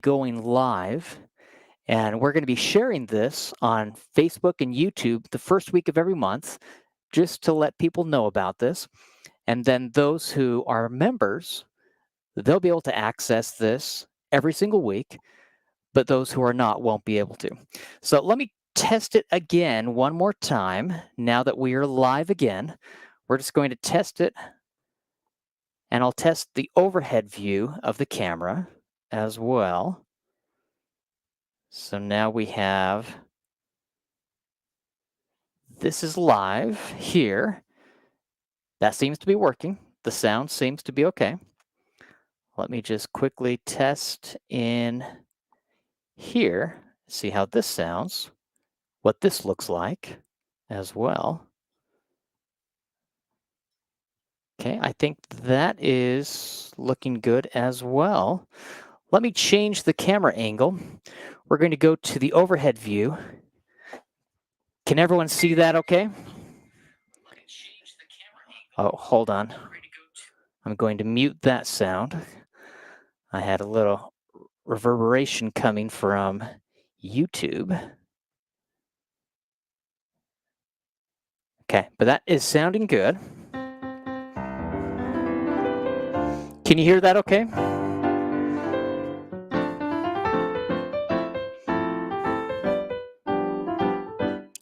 going live, and we're going to be sharing this on Facebook and YouTube the first week of every month, just to let people know about this. And then those who are members, they'll be able to access this every single week, but those who are not won't be able to. So let me test it again one more time. Now that we are live again, we're just going to test it, and I'll test the overhead view of the camera as well. So now we have, this is live here. That seems to be working. The sound seems to be okay. Let me just quickly test in here, see how this sounds, what this looks like as well. Okay, I think that is looking good as well. Let me change the camera angle. We're going to go to the overhead view. Can everyone see that okay? Oh, hold on. I'm going to mute that sound. I had a little reverberation coming from YouTube. Okay, but that is sounding good. Can you hear that okay?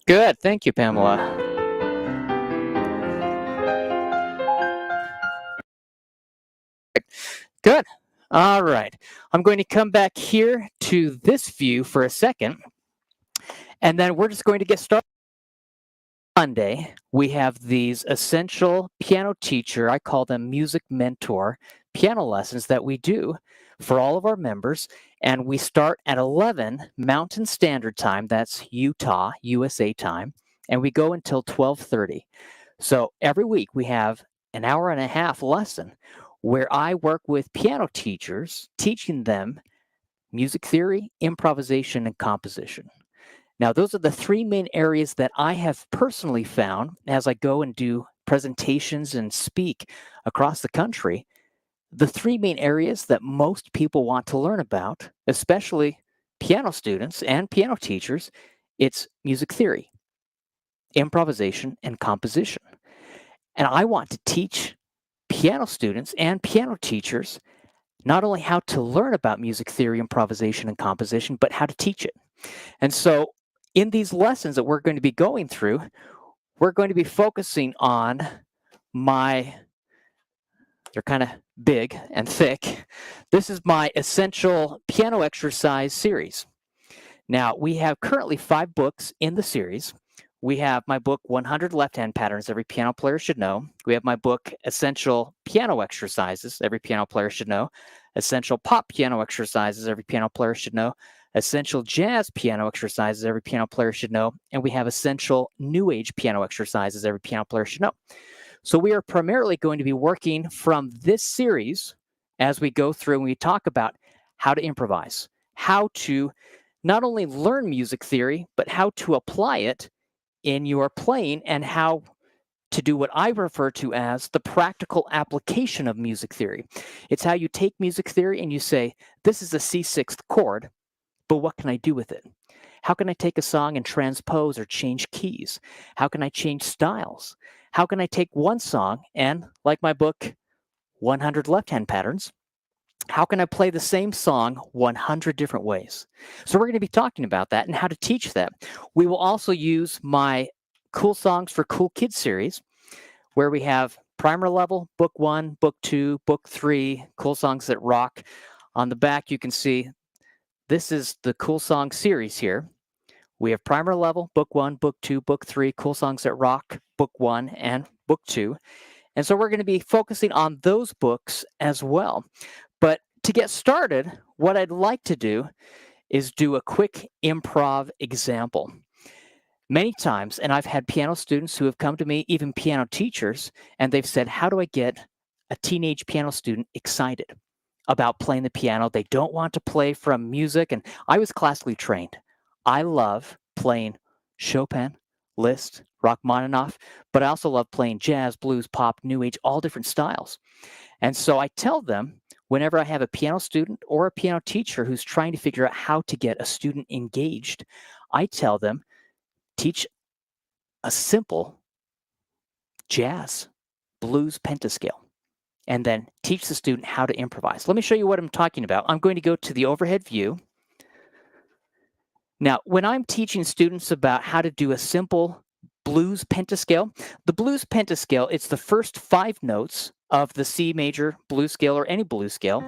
Good, thank you, Pamela. Good. All right. I'm going to come back here to this view for a second, and then we're just going to get started. Monday, we have these essential piano teacher, I call them music mentor, piano lessons that we do for all of our members. And we start at 11 Mountain Standard Time, that's Utah, USA time, and we go until 12:30. So every week we have an hour and a half lesson where I work with piano teachers, teaching them music theory, improvisation, and composition. Now, those are the three main areas that I have personally found as I go and do presentations and speak across the country. The three main areas that most people want to learn about, especially piano students and piano teachers, it's music theory, improvisation, and composition. And I want to teach piano students and piano teachers not only how to learn about music theory, improvisation, and composition, but how to teach it. And so in these lessons that we're going to be going through, we're going to be focusing on they're kind of big and thick. This is my essential piano exercise series. Now, we have currently 5 books in the series. We have my book, 100 Left-Hand Patterns Every Piano Player Should Know. We have my book, Essential Piano Exercises Every Piano Player Should Know. Essential Pop Piano Exercises Every Piano Player Should Know. Essential Jazz Piano Exercises Every Piano Player Should Know. And we have Essential New Age Piano Exercises Every Piano Player Should Know. So we are primarily going to be working from this series as we go through and we talk about how to improvise, how to not only learn music theory, but how to apply it in your playing and how to do what I refer to as the practical application of music theory. It's how you take music theory and you say, this is a C6 chord, but what can I do with it? How can I take a song and transpose or change keys? How can I change styles? How can I take one song and, like my book, 100 Left-Hand Patterns, how can I play the same song 100 different ways? So we're going to be talking about that and how to teach that. We will also use my Cool Songs for Cool Kids series, where we have primer level, book 1, book 2, book 3, cool songs that rock. On the back, you can see this is the Cool Song series here. We have primer level, book 1, book 2, book 3, cool songs that rock, book 1 and book 2. And so we're going to be focusing on those books as well. But to get started, what I'd like to do is do a quick improv example. Many times, and I've had piano students who have come to me, even piano teachers, and they've said, how do I get a teenage piano student excited about playing the piano? They don't want to play from music. And I was classically trained. I love playing Chopin, Liszt, Rachmaninoff, but I also love playing jazz, blues, pop, new age, all different styles. And so I tell them, Whenever I have a piano student or a piano teacher who's trying to figure out how to get a student engaged, I tell them, teach a simple jazz, blues pentascale, and then teach the student how to improvise. Let me show you what I'm talking about. I'm going to go to the overhead view. Now, when I'm teaching students about how to do a simple blues pentascale, the blues pentascale, it's the first 5 notes of the C major blues scale or any blues scale.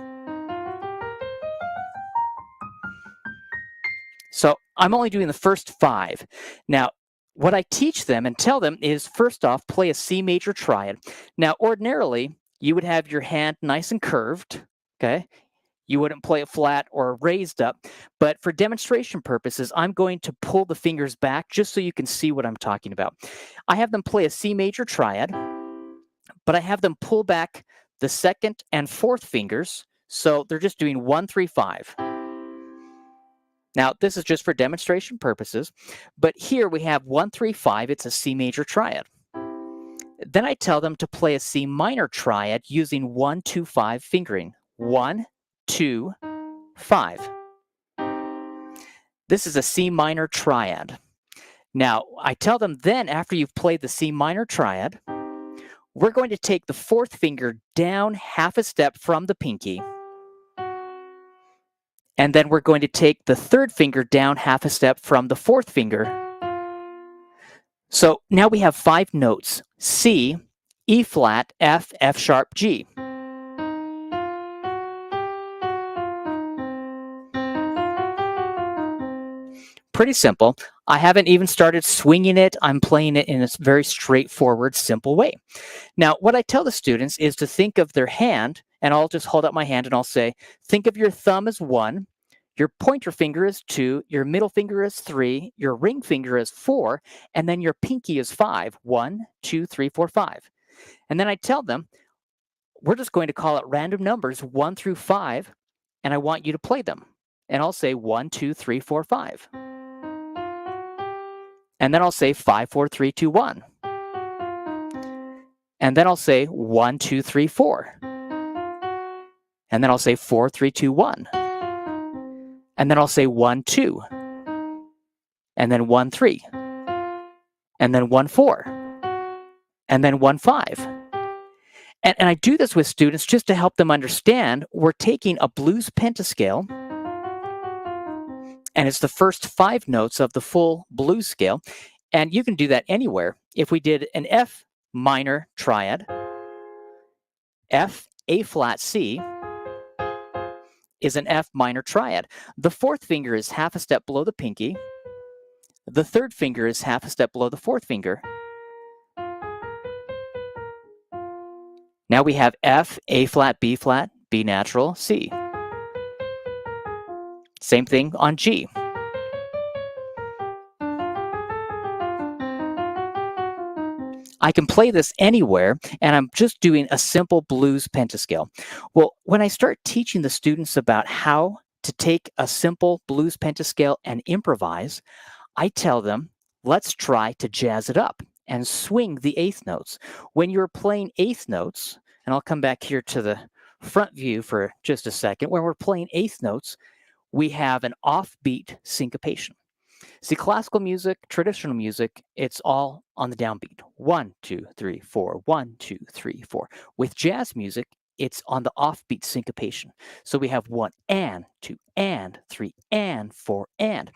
So I'm only doing the first 5. Now, what I teach them and tell them is, first off, play a C major triad. Now, ordinarily, you would have your hand nice and curved, okay? You wouldn't play it flat or raised up. But for demonstration purposes, I'm going to pull the fingers back just so you can see what I'm talking about. I have them play a C major triad, but I have them pull back the 2nd and 4th fingers. So they're just doing 1, 3, 5. Now, this is just for demonstration purposes, but here we have 1, 3, 5. It's a C major triad. Then I tell them to play a C minor triad using 1, 2, 5 fingering. 1, 2, 5. This is a C minor triad. Now, I tell them then, after you've played the C minor triad, we're going to take the 4th finger down half a step from the pinky. And then we're going to take the 3rd finger down half a step from the 4th finger. So now we have 5 notes: C, E flat, F, F sharp, G. Pretty simple. I haven't even started swinging it. I'm playing it in a very straightforward, simple way. Now, what I tell the students is to think of their hand, and I'll just hold up my hand and I'll say, think of your thumb as 1, your pointer finger is 2, your middle finger is 3, your ring finger is 4, and then your pinky is 5. 1, 2, 3, 4, 5. And then I tell them, we're just going to call it random numbers 1 through 5, and I want you to play them. And I'll say 1, 2, 3, 4, 5. And then I'll say 5, 4, 3, 2, 1. And then I'll say 1, 2, 3, 4. And then I'll say 4, 3, 2, 1. And then I'll say 1, 2. And then 1, 3. And then 1, 4. And then 1, 5. And I do this with students just to help them understand we're taking a blues pentascale, and it's the first 5 notes of the full blues scale. And you can do that anywhere. If we did an F minor triad, F, A flat, C is an F minor triad. The 4th finger is half a step below the pinky. The 3rd finger is half a step below the 4th finger. Now we have F, A flat, B natural, C. Same thing on G. I can play this anywhere, and I'm just doing a simple blues pentascale. Well, when I start teaching the students about how to take a simple blues pentascale and improvise, I tell them, let's try to jazz it up and swing the 8th notes. When you're playing 8th notes, and I'll come back here to the front view for just a second, when we're playing 8th notes, we have an offbeat syncopation. See, classical music, traditional music, it's all on the downbeat. 1, 2, 3, 4, 1, 2, 3, 4. With jazz music, it's on the offbeat syncopation. So we have 1 and 2 and 3 and 4 and.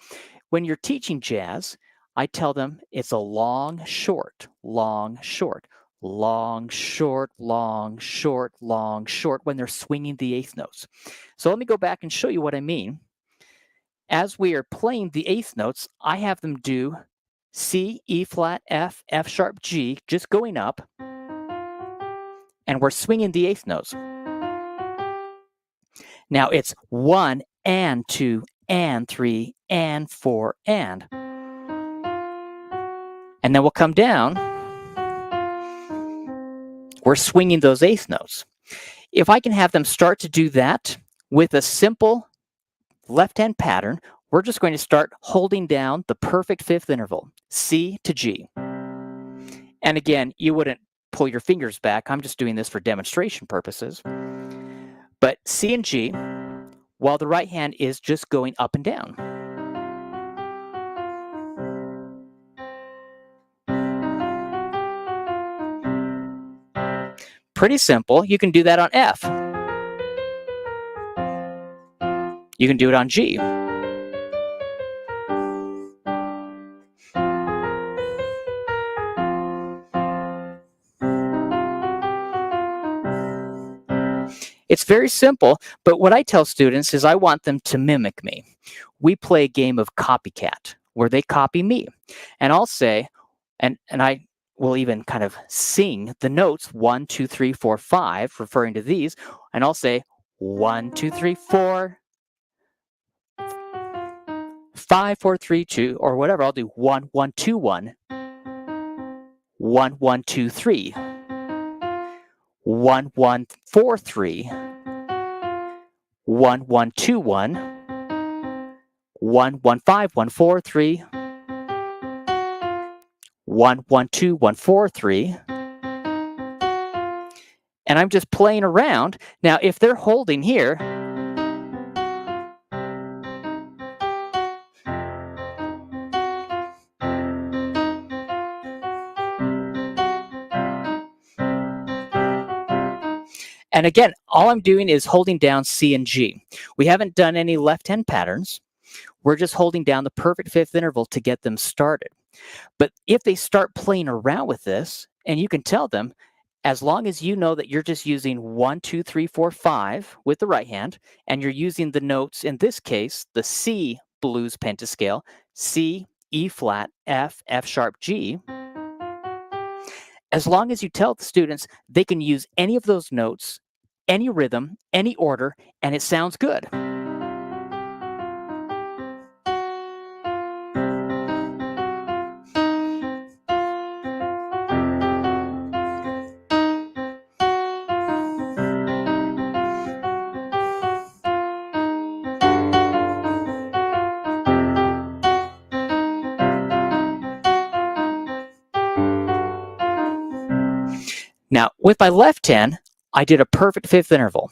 When you're teaching jazz, I tell them it's a long, short, long, short, long, short, long, short, long, short when they're swinging the 8th notes. So let me go back and show you what I mean. As we are playing the 8th notes, I have them do C, E flat, F, F sharp, G, just going up, and we're swinging the 8th notes. Now it's 1 and 2 and 3 and 4 and. And then we'll come down. We're swinging those 8th notes. If I can have them start to do that with a simple left-hand pattern, we're just going to start holding down the perfect 5th interval, C to G. And again, you wouldn't pull your fingers back. I'm just doing this for demonstration purposes. but C and G, while the right hand is just going up and down. Pretty simple. You can do that on F. You can do it on G. It's very simple, but what I tell students is I want them to mimic me. We play a game of copycat where they copy me. And I'll say, and I will even kind of sing the notes 1, 2, 3, 4, 5, referring to these, and I'll say 1, 2, 3, 4, 5, 4, 3, 2, or whatever. I'll do 1, 1, 2, 1, 1, 1, 2, 3, 1, 1, 4, 3, 1, 1, 2, 1, 1, 1, 5, 1, 4, 3, 1, 1, 2, 1, 4, 3. And I'm just playing around. Now, if they're holding here, and again, all I'm doing is holding down C and G. We haven't done any left hand patterns. We're just holding down the perfect fifth interval to get them started. But if they start playing around with this, and you can tell them, as long as you know that you're just using 1, 2, 3, 4, 5 with the right hand, and you're using the notes, in this case, the C blues pentascale, C, E flat, F, F sharp, G, as long as you tell the students they can use any of those notes, any rhythm, any order, and it sounds good. Now, with my left hand, I did a perfect fifth interval.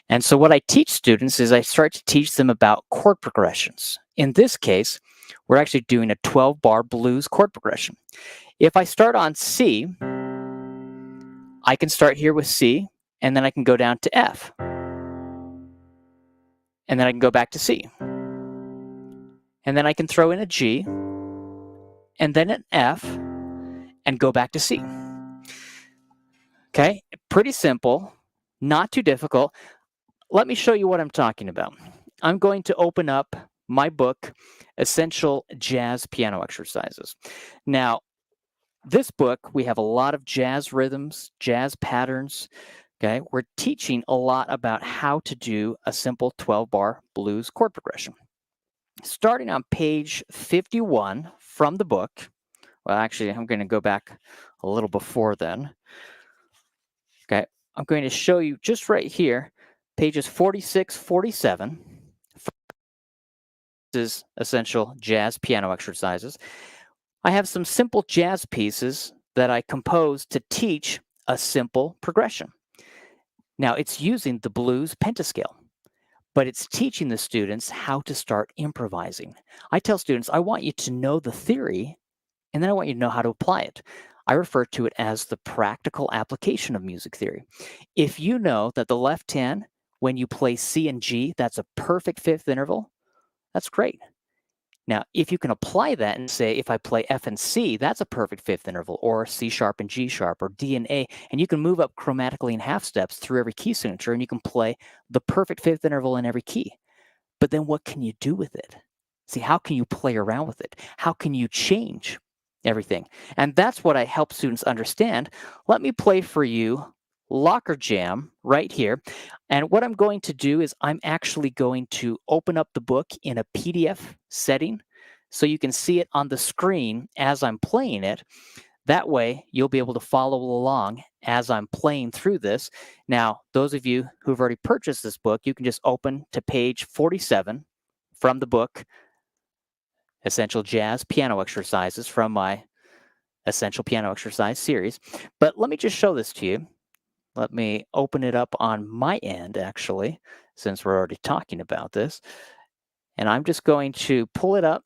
And so what I teach students is I start to teach them about chord progressions. In this case, we're actually doing a 12-bar blues chord progression. If I start on C, I can start here with C, and then I can go down to F. And then I can go back to C. And then I can throw in a G, and then an F, and go back to C. Okay, pretty simple, not too difficult. Let me show you what I'm talking about. I'm going to open up my book, Essential Jazz Piano Exercises. Now, this book, we have a lot of jazz rhythms, jazz patterns. Okay, we're teaching a lot about how to do a simple 12-bar blues chord progression. Starting on page 51 from the book, well, actually, I'm going to go back a little before then. Okay, I'm going to show you just right here, pages 46, 47. This is Essential Jazz Piano Exercises. I have some simple jazz pieces that I composed to teach a simple progression. Now, it's using the blues pentascale, but it's teaching the students how to start improvising. I tell students, I want you to know the theory, and then I want you to know how to apply it. I refer to it as the practical application of music theory. If you know that the left hand, when you play C and G, that's a perfect fifth interval, that's great. Now, if you can apply that and say, if I play F and C, that's a perfect fifth interval, or C sharp and G sharp, or D and A, and you can move up chromatically in half steps through every key signature, and you can play the perfect fifth interval in every key. But then what can you do with it? See, how can you play around with it? How can you change everything? And that's what I help students understand. Let me play for you Locker Jam right here. And what I'm going to do is I'm actually going to open up the book in a PDF setting so you can see it on the screen as I'm playing it. That way, you'll be able to follow along as I'm playing through this. Now, those of you who've already purchased this book, you can just open to page 47 from the book, Essential Jazz Piano Exercises from my Essential Piano Exercise series. But let me just show this to you. Let me open it up on my end, actually, since we're already talking about this. And I'm just going to pull it up.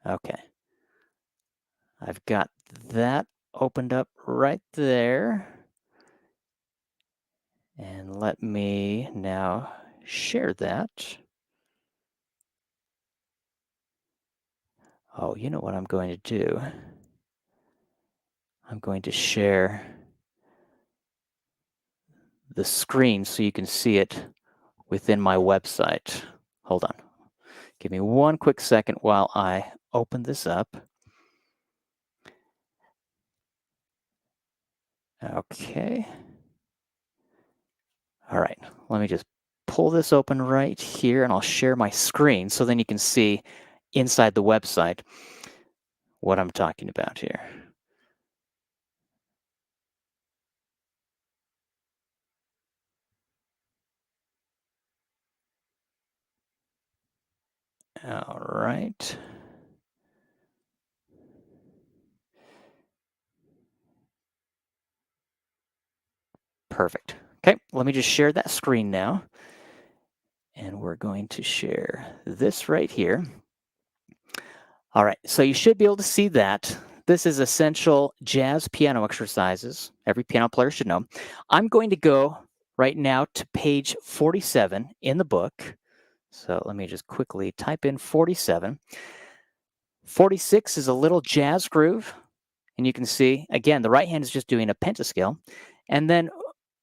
Okay. I've got that opened up right there. And let me now share that. Oh, you know what I'm going to do? I'm going to share the screen so you can see it within my website. Hold on. Give me one quick second while I open this up. Okay. All right. Let me just pull this open right here and I'll share my screen so then you can see inside the website what I'm talking about here. All right. Perfect. Okay, let me just share that screen now. And we're going to share this right here. All right, so you should be able to see that. This is essential jazz piano exercises. Every piano player should know. I'm going to go right now to page 47 in the book. So let me just quickly type in 47. 46 is a little jazz groove. And you can see, again, the right hand is just doing a pentascale. And then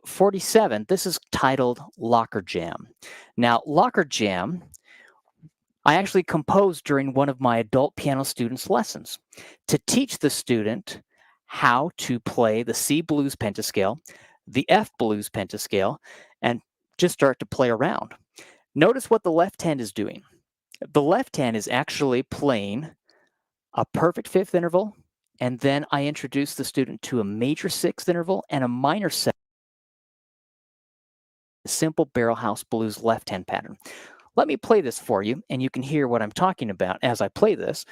47, this is titled Locker Jam. Now, Locker Jam, I actually composed during one of my adult piano students' lessons to teach the student how to play the C blues pentascale, the F blues pentascale, and just start to play around. Notice what the left hand is doing. The left hand is actually playing a perfect fifth interval, and then I introduce the student to a major sixth interval and a minor seventh, simple barrelhouse blues left hand pattern. Let me play this for you, and you can hear what I'm talking about as I play this.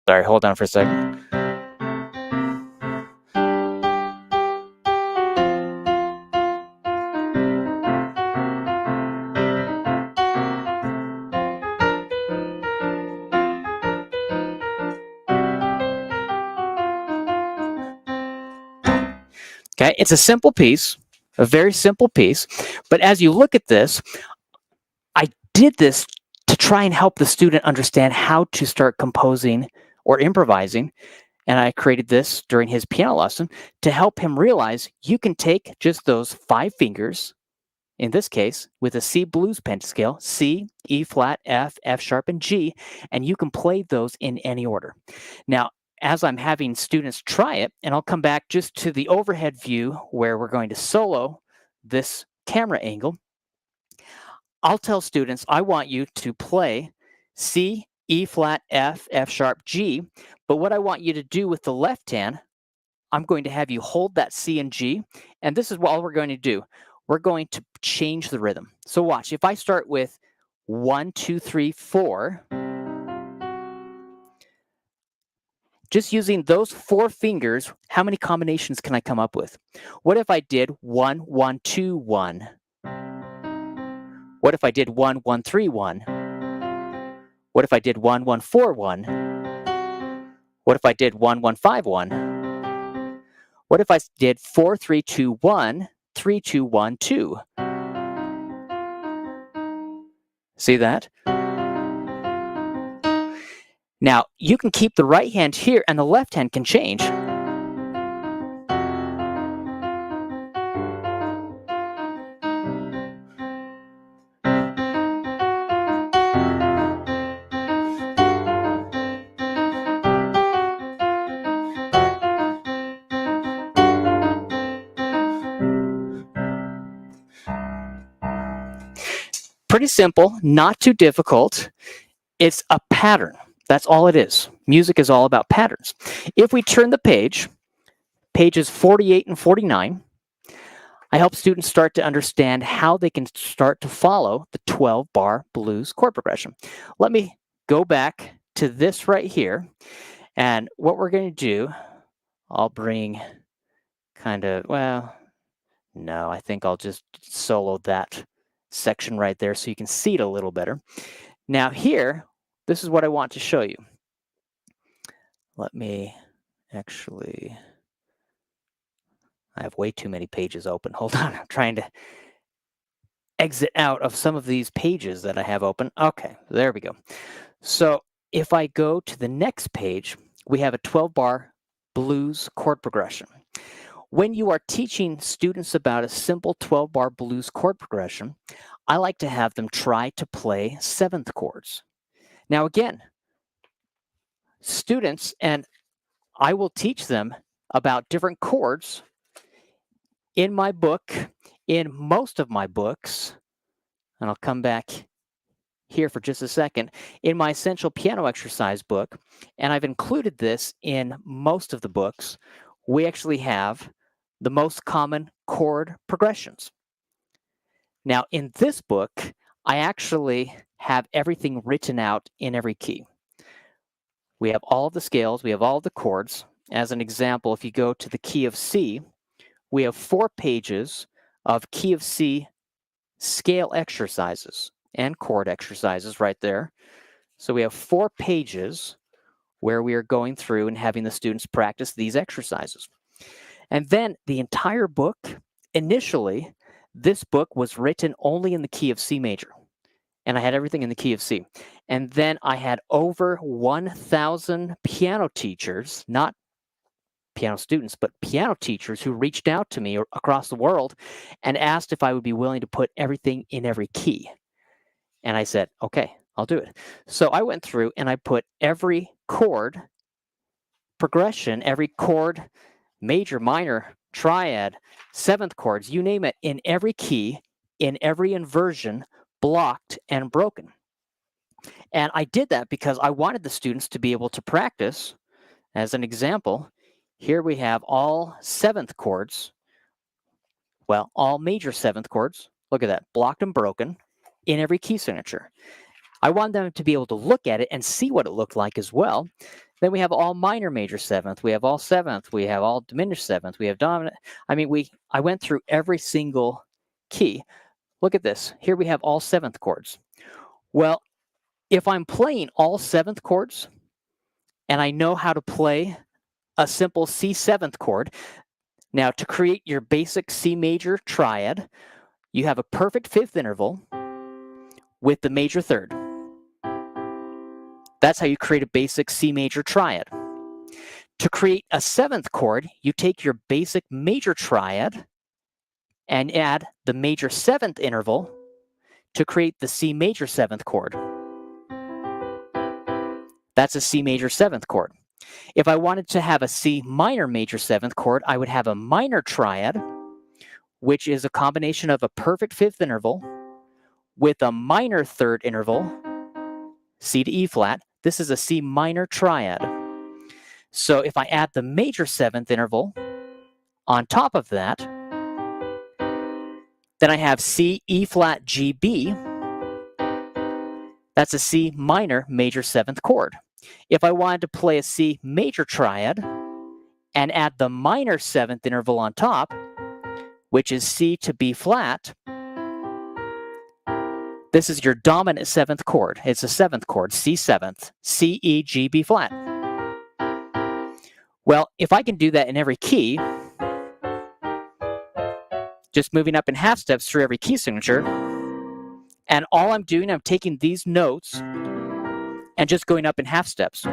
Sorry, hold on for a second. Okay, it's a simple piece, a very simple piece. But as you look at this, I did this to try and help the student understand how to start composing or improvising. And I created this during his piano lesson to help him realize you can take just those 5 fingers, in this case, with a C blues pentascale, C, E flat, F, F sharp, and G, and you can play those in any order. Now, as I'm having students try it, and I'll come back just to the overhead view where we're going to solo this camera angle, I'll tell students, I want you to play C, E flat, F, F sharp, G, but what I want you to do with the left hand, I'm going to have you hold that C and G, and this is what all we're going to do. We're going to change the rhythm. So watch, if I start with 1, 2, 3, 4, just using those 4 fingers, how many combinations can I come up with? What if I did 1, 1, 2, 1? What if I did 1, 1, 3, 1? What if I did 1, 1, 4, 1? What if I did 1, 1, 5, 1? What if I did 4, 3, 2, 1, 3, 2, 1, 2? See that? Now, you can keep the right hand here and the left hand can change. Pretty simple, not too difficult. It's a pattern. That's all it is. Music is all about patterns. If we turn the page pages 48 and 49, I help students start to understand how they can start to follow the 12-bar blues chord progression. Let me go back to this right here. And what we're going to do, I'll bring well, no, I think I'll just solo that section right there so you can see it a little better. Now here, this is what I want to show you. Let me actually, I have way too many pages open. Hold on, I'm trying to exit out of some of these pages that I have open. Okay, there we go. So if I go to the next page, we have a 12-bar blues chord progression. When you are teaching students about a simple 12-bar blues chord progression, I like to have them try to play seventh chords. Now again, students, and I will teach them about different chords in my book, in most of my books, and I'll come back here for just a second, in my Essential Piano Exercise book, and I've included this in most of the books, we actually have the most common chord progressions. Now, in this book, I actually have everything written out in every key. We have all of the scales, we have all of the chords. As an example, if you go to the key of C, we have 4 pages of key of C scale exercises and chord exercises right there. So we have 4 pages where we are going through and having the students practice these exercises. And then the entire book, initially, this book was written only in the key of C major. And I had everything in the key of C. And then I had over 1,000 piano teachers, not piano students, but piano teachers who reached out to me across the world and asked if I would be willing to put everything in every key. And I said, okay, I'll do it. So I went through and I put every chord progression, every chord, major, minor, triad, seventh chords, you name it, in every key, in every inversion, blocked and broken. And I did that because I wanted the students to be able to practice. As an example, here we have all seventh chords, well, all major seventh chords, look at that, blocked and broken, in every key signature. I want them to be able to look at it and see what it looked like as well. Then we have all minor major seventh, we have all seventh, we have all diminished seventh, we have dominant. I mean, I went through every single key. Look at this. Here we have all seventh chords. Well, if I'm playing all seventh chords and I know how to play a simple C seventh chord, now to create your basic C major triad, you have a perfect fifth interval with the major third. That's how you create a basic C major triad. To create a seventh chord, you take your basic major triad and add the major seventh interval to create the C major seventh chord. That's a C major seventh chord. If I wanted to have a C minor major seventh chord, I would have a minor triad, which is a combination of a perfect fifth interval with a minor third interval, C to E flat. This is a C minor triad. So if I add the major seventh interval on top of that, then I have C, E flat, G, B. That's a C minor major seventh chord. If I wanted to play a C major triad and add the minor seventh interval on top, which is C to B flat, this is your dominant seventh chord. It's a seventh chord, C seventh, C, E, G, B flat. Well, if I can do that in every key, just moving up in half steps through every key signature, and all I'm doing, I'm taking these notes and just going up in half steps,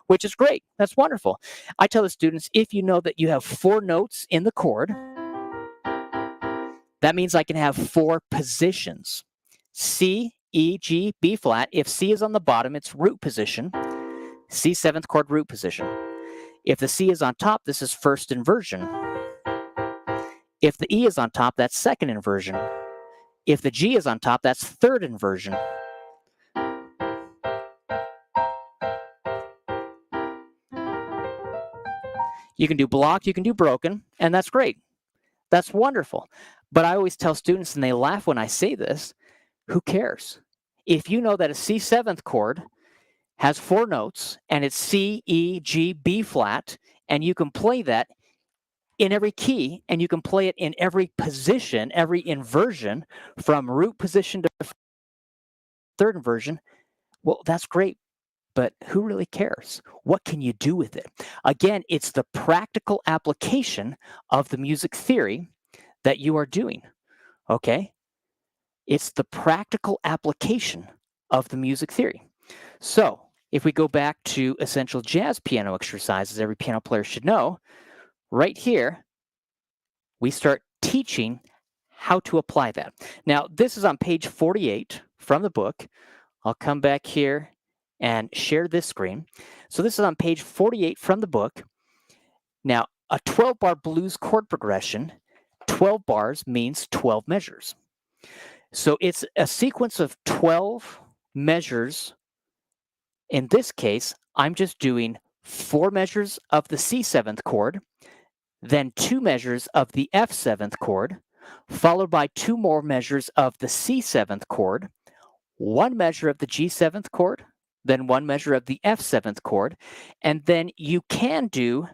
which is great. That's wonderful. I tell the students, if you know that you have 4 notes in the chord, that means I can have 4 positions. C, E, G, B flat. If C is on the bottom, it's root position. C seventh chord root position. If the C is on top, this is first inversion. If the E is on top, that's second inversion. If the G is on top, that's third inversion. You can do blocked, you can do broken, and that's great. That's wonderful. But I always tell students, and they laugh when I say this, who cares? If you know that a C7th chord has 4 notes and it's C, E, G, B flat, and you can play that in every key, and you can play it in every position, every inversion, from root position to third inversion, well, that's great. But who really cares? What can you do with it? Again, it's the practical application of the music theory that you are doing, okay? It's the practical application of the music theory. So if we go back to essential jazz piano exercises every piano player should know, right here, we start teaching how to apply that. Now, this is on page 48 from the book. I'll come back here and share this screen. So this is on page 48 from the book. Now, a 12-bar blues chord progression, 12 bars means 12 measures. So it's a sequence of 12 measures. In this case, I'm just doing 4 measures of the C7th chord, then 2 measures of the F7th chord, followed by 2 more measures of the C7th chord, 1 measure of the G7th chord, then 1 measure of the F7th chord, and then you can do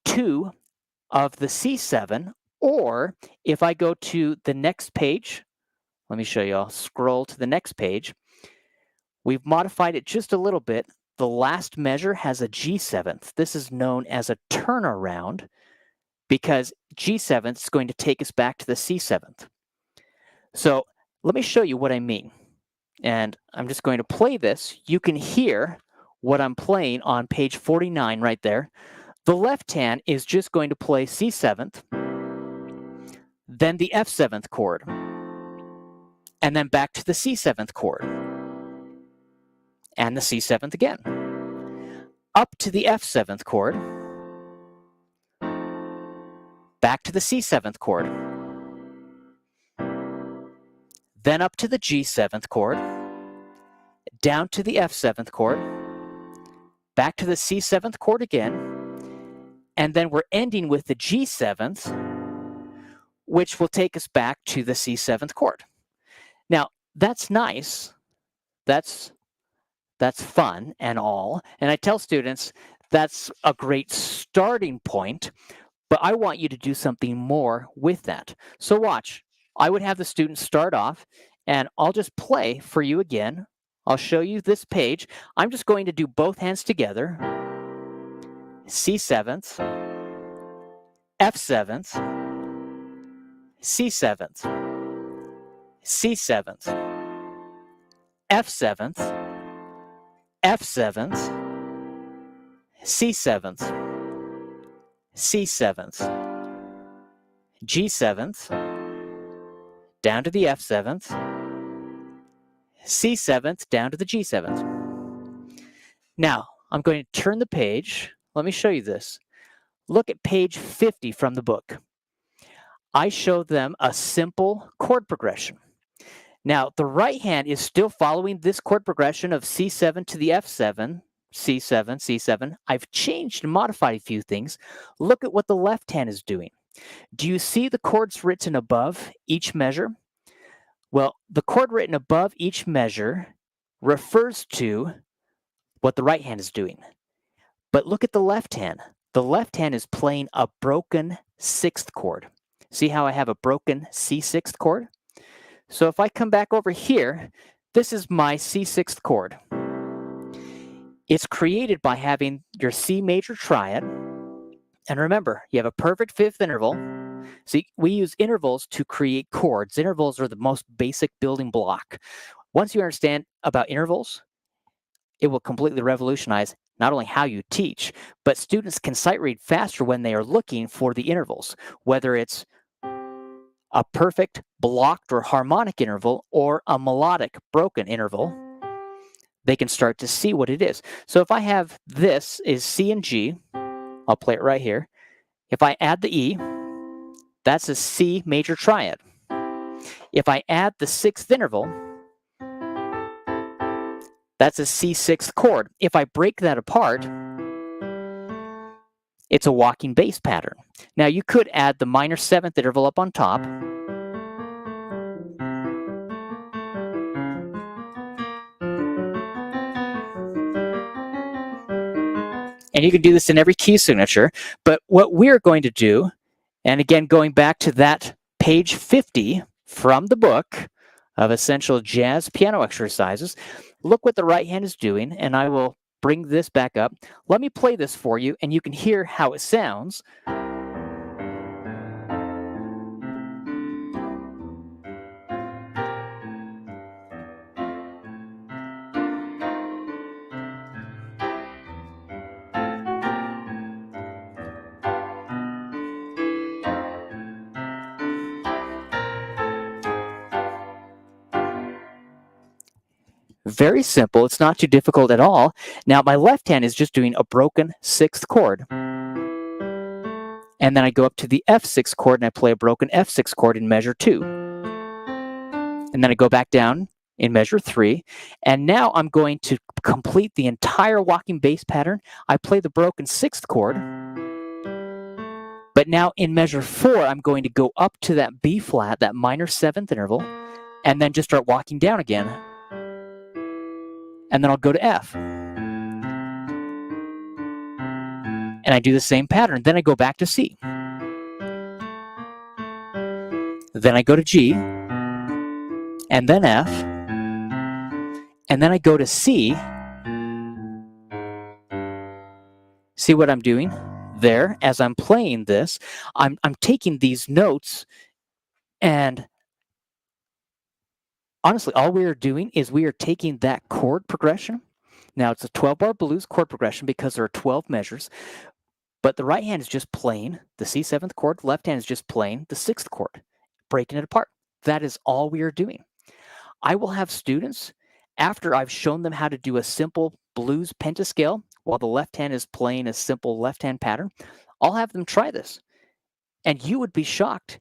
2 of the C7, or if I go to the next page, let me show you, I'll scroll to the next page. We've modified it just a little bit. The last measure has a G7th. This is known as a turnaround because G7th is going to take us back to the C7th. So let me show you what I mean. And I'm just going to play this. You can hear what I'm playing on page 49 right there. The left hand is just going to play C7th, then the F7th chord, and then back to the C7th chord, and the C7th again. Up to the F7th chord, back to the C7th chord, then up to the G7th chord, down to the F7th chord, back to the C7th chord again, and then we're ending with the G7th, which will take us back to the C7th chord. Now, that's nice. That's fun and all. And I tell students that's a great starting point, but I want you to do something more with that. So watch. I would have the students start off, and I'll just play for you again. I'll show you this page. I'm just going to do both hands together. C7th, F7th, C7th, C7th, F7th, F7th, C7th, C7th, G7th, down to the F7th, C7th, down to the G7th. Now, I'm going to turn the page. Let me show you this. Look at page 50 from the book. I show them a simple chord progression. Now, the right hand is still following this chord progression of C7 to the F7, C7, C7. I've changed and modified a few things. Look at what the left hand is doing. Do you see the chords written above each measure? Well, the chord written above each measure refers to what the right hand is doing. But look at the left hand. The left hand is playing a broken 6th chord. See how I have a broken C6th chord? So if I come back over here, this is my C6th chord. It's created by having your C major triad. And remember, you have a perfect 5th interval. See, we use intervals to create chords. Intervals are the most basic building block. Once you understand about intervals, it will completely revolutionize not only how you teach, but students can sight read faster when they are looking for the intervals, whether it's a perfect blocked or harmonic interval or a melodic broken interval. They can start to see what it is. So if I have this is C and G, I'll play it right here. If I add the E, that's a C major triad. If I add the 6th interval, that's a C6th chord. If I break that apart, It's a walking bass pattern. Now you could add the minor seventh interval up on top. And you can do this in every key signature. But what we're going to do, and again, going back to that page 50 from the book of Essential Jazz Piano Exercises, look what the right hand is doing, and I will bring this back up. Let me play this for you, and you can hear how it sounds. Very simple. It's not too difficult at all. Now, my left hand is just doing a broken sixth chord. And then I go up to the F6 chord and I play a broken F6 chord in measure 2. And then I go back down in measure 3. And now I'm going to complete the entire walking bass pattern. I play the broken sixth chord. But now in measure 4, I'm going to go up to that B flat, that minor seventh interval, and then just start walking down again. And then I'll go to F. And I do the same pattern. Then I go back to C. Then I go to G. And then F. And then I go to C. See what I'm doing there? As I'm playing this, I'm taking these notes, and honestly, all we are doing is we are taking that chord progression. Now, it's a 12-bar blues chord progression because there are 12 measures, but the right hand is just playing the C7th chord, the left hand is just playing the 6th chord, breaking it apart. That is all we are doing. I will have students, after I've shown them how to do a simple blues pentascale while the left hand is playing a simple left hand pattern, I'll have them try this. And you would be shocked.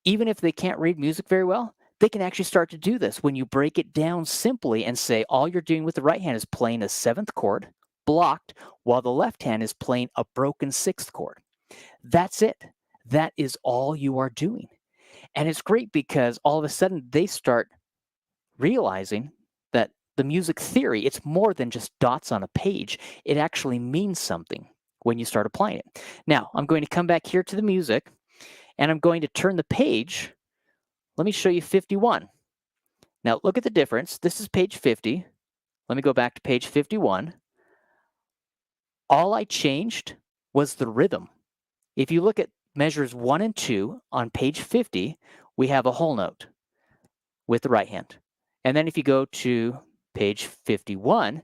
Even if they can't read music very well, they can actually start to do this when you break it down simply and say all you're doing with the right hand is playing a 7th chord blocked while the left hand is playing a broken 6th chord. That's it. That is all you are doing. And it's great because all of a sudden they start realizing that the music theory, it's more than just dots on a page. It actually means something when you start applying it. Now, I'm going to come back here to the music, and I'm going to turn the page. Let me show you 51. Now, look at the difference. This is page 50. Let me go back to page 51. All I changed was the rhythm. If you look at measures 1 and 2 on page 50, we have a whole note with the right hand. And then if you go to page 51,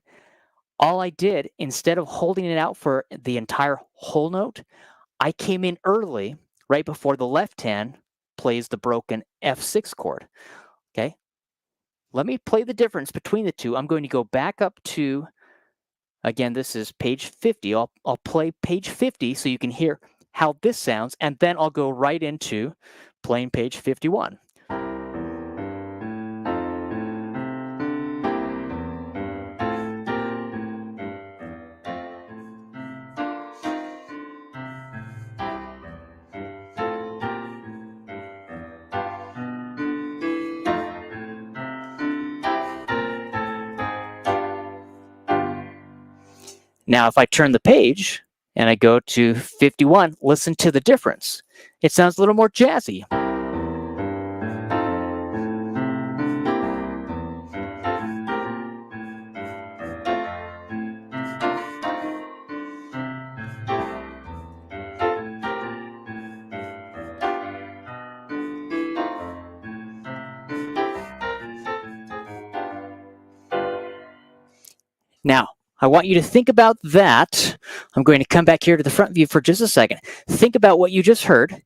all I did, instead of holding it out for the entire whole note, I came in early, right before the left hand plays the broken F6 chord. Okay? Let me play the difference between the two. I'm going to go back up to, again, this is page 50. I'll play page 50 so you can hear how this sounds, and then I'll go right into playing page 51. Now, if I turn the page and I go to 51, listen to the difference. It sounds a little more jazzy. Now, I want you to think about that. I'm going to come back here to the front view for just a second. Think about what you just heard.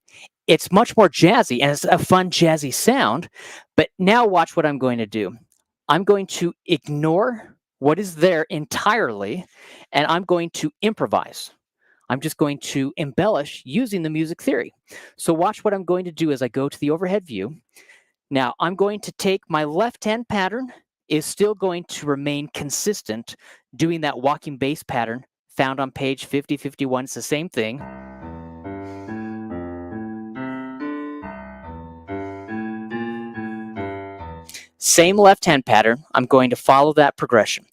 It's much more jazzy, and it's a fun, jazzy sound. But now watch what I'm going to do. I'm going to ignore what is there entirely, and I'm going to improvise. I'm just going to embellish using the music theory. So watch what I'm going to do as I go to the overhead view. Now, I'm going to take my left-hand pattern, is still going to remain consistent, doing that walking bass pattern found on page 50, 51. It's the same thing. Same left hand pattern. I'm going to follow that progression.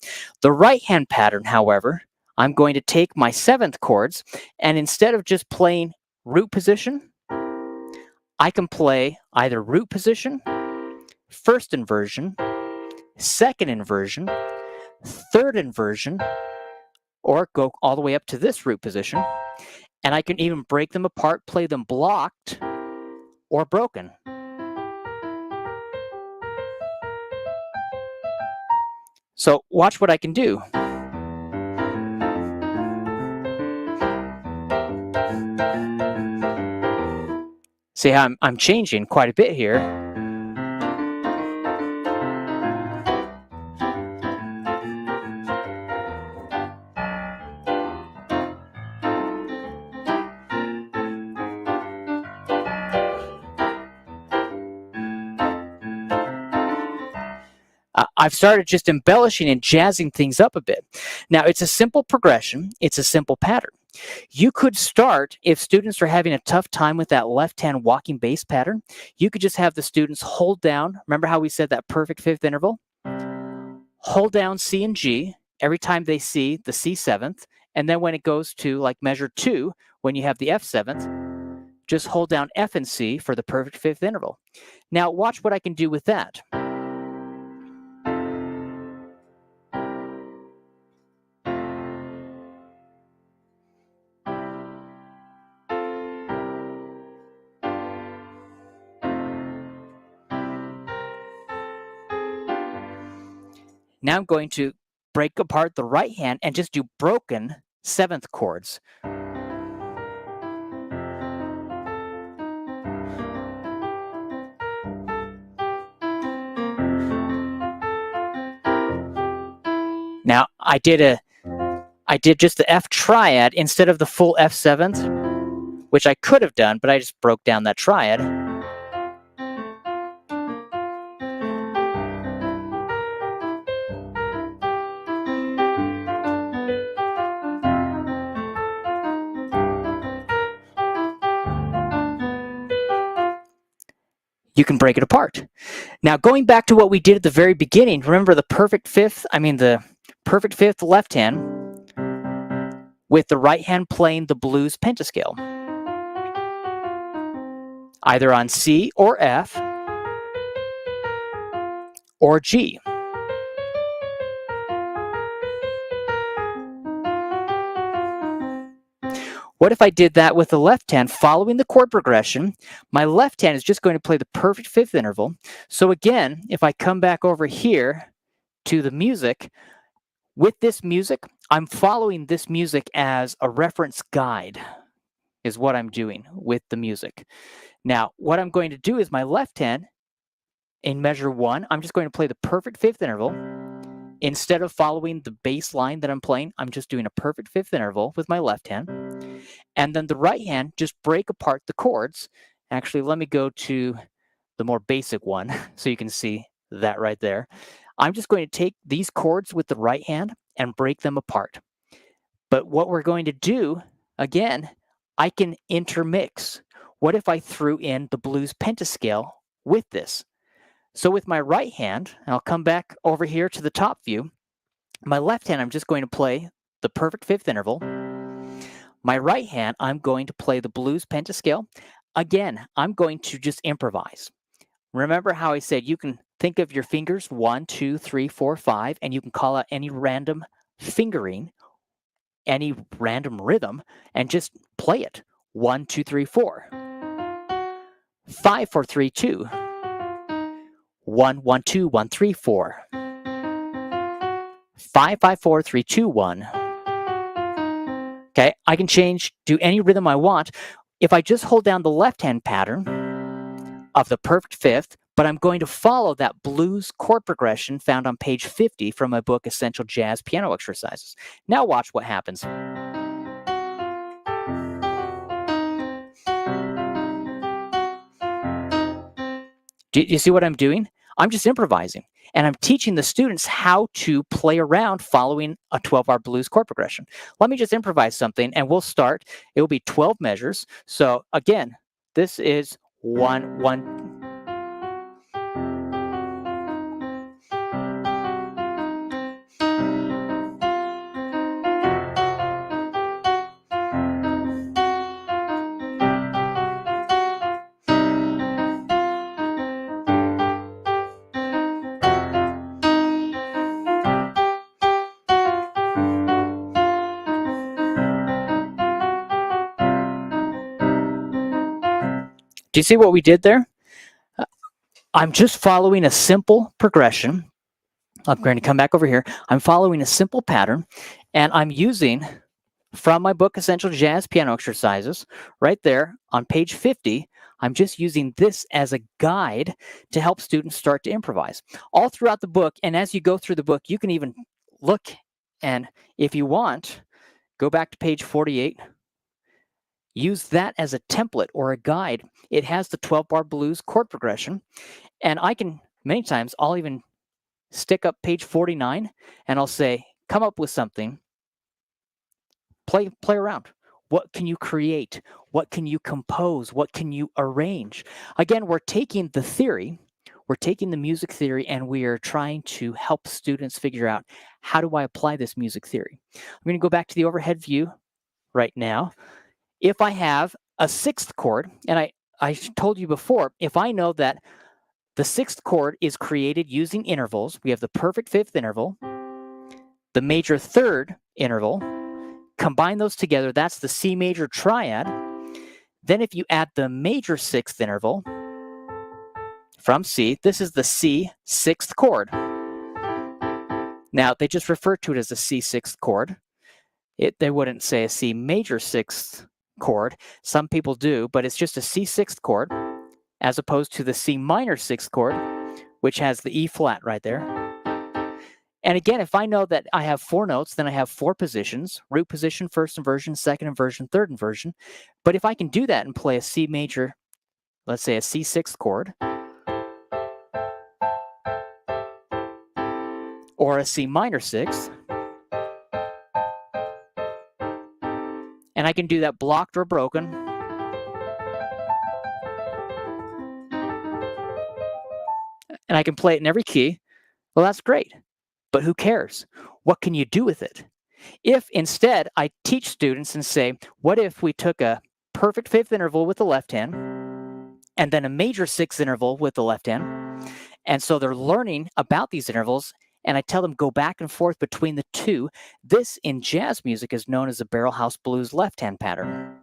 The right hand pattern, however, I'm going to take my 7th chords, and instead of just playing root position, I can play either root position, first inversion, second inversion, third inversion, or go all the way up to this root position. And I can even break them apart, play them blocked or broken. So watch what I can do. See how I'm changing quite a bit here. I've started just embellishing and jazzing things up a bit. Now, it's a simple progression. It's a simple pattern. You could start, if students are having a tough time with that left-hand walking bass pattern, you could just have the students hold down. Remember how we said that perfect 5th interval? Hold down C and G every time they see the C7th. And then when it goes to like measure 2, when you have the F7th, just hold down F and C for the perfect 5th interval. Now, watch what I can do with that. Now I'm going to break apart the right hand and just do broken 7th chords. Now I did just the F triad instead of the full F7th, which I could have done, but I just broke down that triad. You can break it apart. Now, going back to what we did at the very beginning, remember the perfect 5th left hand with the right hand playing the blues pentascale, either on C or F or G. What if I did that with the left hand following the chord progression? My left hand is just going to play the perfect 5th interval. So again, if I come back over here to the music, with this music, I'm following this music as a reference guide, is what I'm doing with the music. Now, what I'm going to do is my left hand, in measure 1, I'm just going to play the perfect 5th interval. Instead of following the bass line that I'm playing, I'm just doing a perfect 5th interval with my left hand. And then the right hand, just break apart the chords. Actually, let me go to the more basic one so you can see that right there. I'm just going to take these chords with the right hand and break them apart. But what we're going to do, again, I can intermix. What if I threw in the blues pentascale with this? So with my right hand, and I'll come back over here to the top view, my left hand, I'm just going to play the perfect 5th interval. My right hand, I'm going to play the blues pentascale. Again, I'm going to just improvise. Remember how I said you can think of your fingers 1, 2, 3, 4, 5, and you can call out any random fingering, any random rhythm, and just play it. 1, 2, 3, 4. 5, 4, 3, 2. 1, 1, 2, 1, 3, 4. 5, 5, 4, 3, 2, 1. Okay, I can do any rhythm I want. If I just hold down the left-hand pattern of the perfect 5th, but I'm going to follow that blues chord progression found on page 50 from my book, Essential Jazz Piano Exercises. Now watch what happens. Do you see what I'm doing? I'm just improvising. And I'm teaching the students how to play around following a 12-bar blues chord progression. Let me just improvise something, and we'll start. It will be 12 measures. So again, this is 1, 1. Do you see what we did there? I'm just following a simple progression. I'm going to come back over here. I'm following a simple pattern, and I'm using, from my book, Essential Jazz Piano Exercises, right there on page 50, I'm just using this as a guide to help students start to improvise. All throughout the book, and as you go through the book, you can even look, and if you want, go back to page 48. Use that as a template or a guide. It has the 12-bar blues chord progression, and I can, many times, I'll even stick up page 49, and I'll say, come up with something. Play around. What can you create? What can you compose? What can you arrange? Again, we're taking the theory, we're taking the music theory, and we are trying to help students figure out, how do I apply this music theory? I'm going to go back to the overhead view right now. If I have a sixth chord, and I told you before, if I know that the sixth chord is created using intervals, we have the perfect fifth interval, the major third interval, combine those together, that's the C major triad. Then if you add the major sixth interval from C, this is the C sixth chord. Now, they just refer to it as a C sixth chord. They wouldn't say a C major sixth chord. Some people do, but it's just a C sixth chord, as opposed to the C minor sixth chord, which has the E flat right there. And again, if I know that I have 4 notes, then I have 4 positions: root position, first inversion, second inversion, third inversion. But if I can do that and play a C major, let's say a C sixth chord, or a C minor sixth, and I can do that blocked or broken, and I can play it in every key, well, that's great. But who cares? What can you do with it? If instead I teach students and say, what if we took a perfect fifth interval with the left hand, and then a major sixth interval with the left hand, and so they're learning about these intervals, and I tell them go back and forth between the two. This in jazz music is known as the barrel house blues left hand pattern.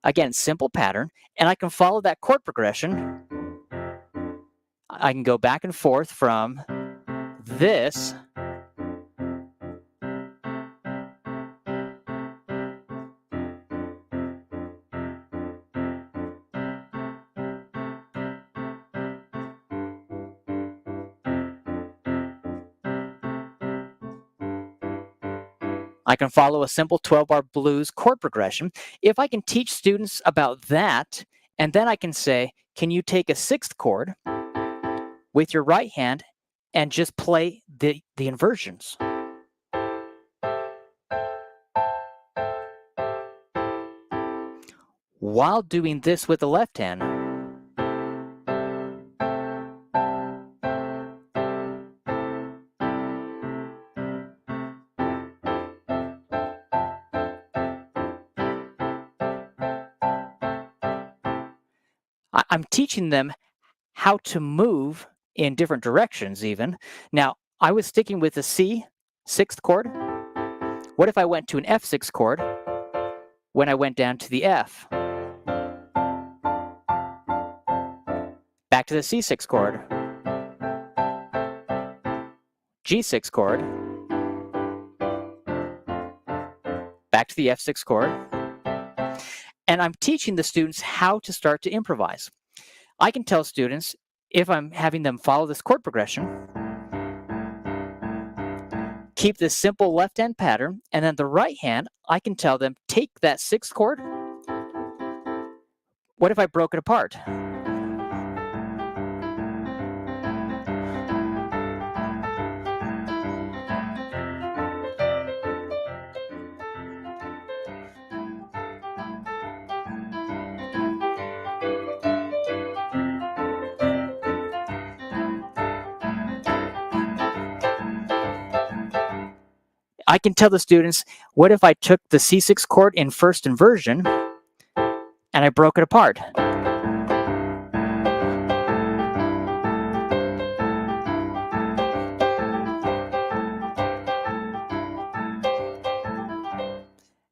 Again, simple pattern, and I can follow that chord progression. I can go back and forth from this I can follow a simple 12-bar blues chord progression. If I can teach students about that, and then I can say, can you take a sixth chord with your right hand and just play the inversions? While doing this with the left hand. I'm teaching them how to move in different directions even. Now, I was sticking with the C sixth chord. What if I went to an F sixth chord when I went down to the F? Back to the C sixth chord. G sixth chord. Back to the F sixth chord. And I'm teaching the students how to start to improvise. I can tell students, if I'm having them follow this chord progression, keep this simple left hand pattern, and then the right hand, I can tell them, take that sixth chord. What if I broke it apart? I can tell the students, what if I took the C6 chord in first inversion and I broke it apart?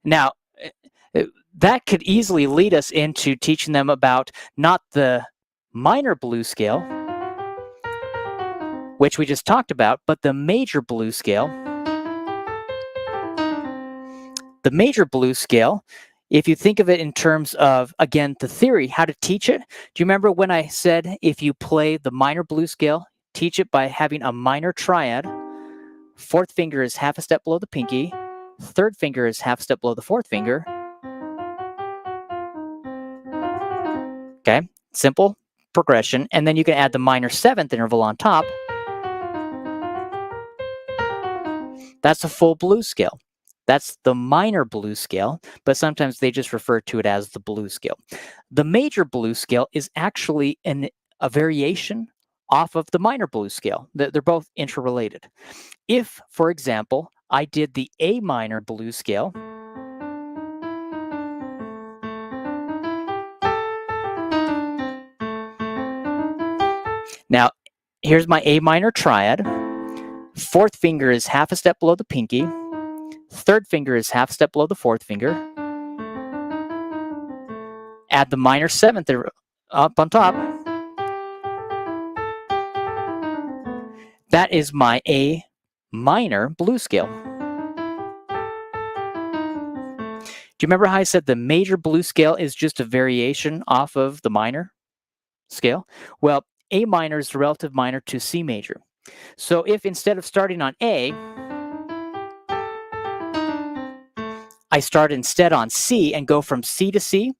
Now, that could easily lead us into teaching them about not the minor blues scale, which we just talked about, but the major blues scale. The major blues scale, if you think of it in terms of, again, the theory, how to teach it. Do you remember when I said if you play the minor blues scale, teach it by having a minor triad, fourth finger is half a step below the pinky, third finger is half a step below the fourth finger. Okay, simple progression. And then you can add the minor seventh interval on top. That's a full blues scale. That's the minor blues scale, but sometimes they just refer to it as the blues scale. The major blues scale is actually a variation off of the minor blues scale. They're both interrelated. If, for example, I did the A minor blues scale, now here's my A minor triad. Fourth finger is half a step below the pinky. Third finger is half a step below the fourth finger. Add the minor seventh up on top. That is my A minor blues scale. Do you remember how I said the major blues scale is just a variation off of the minor scale? Well, A minor is the relative minor to C major. So if instead of starting on A, I start instead on C and go from C to C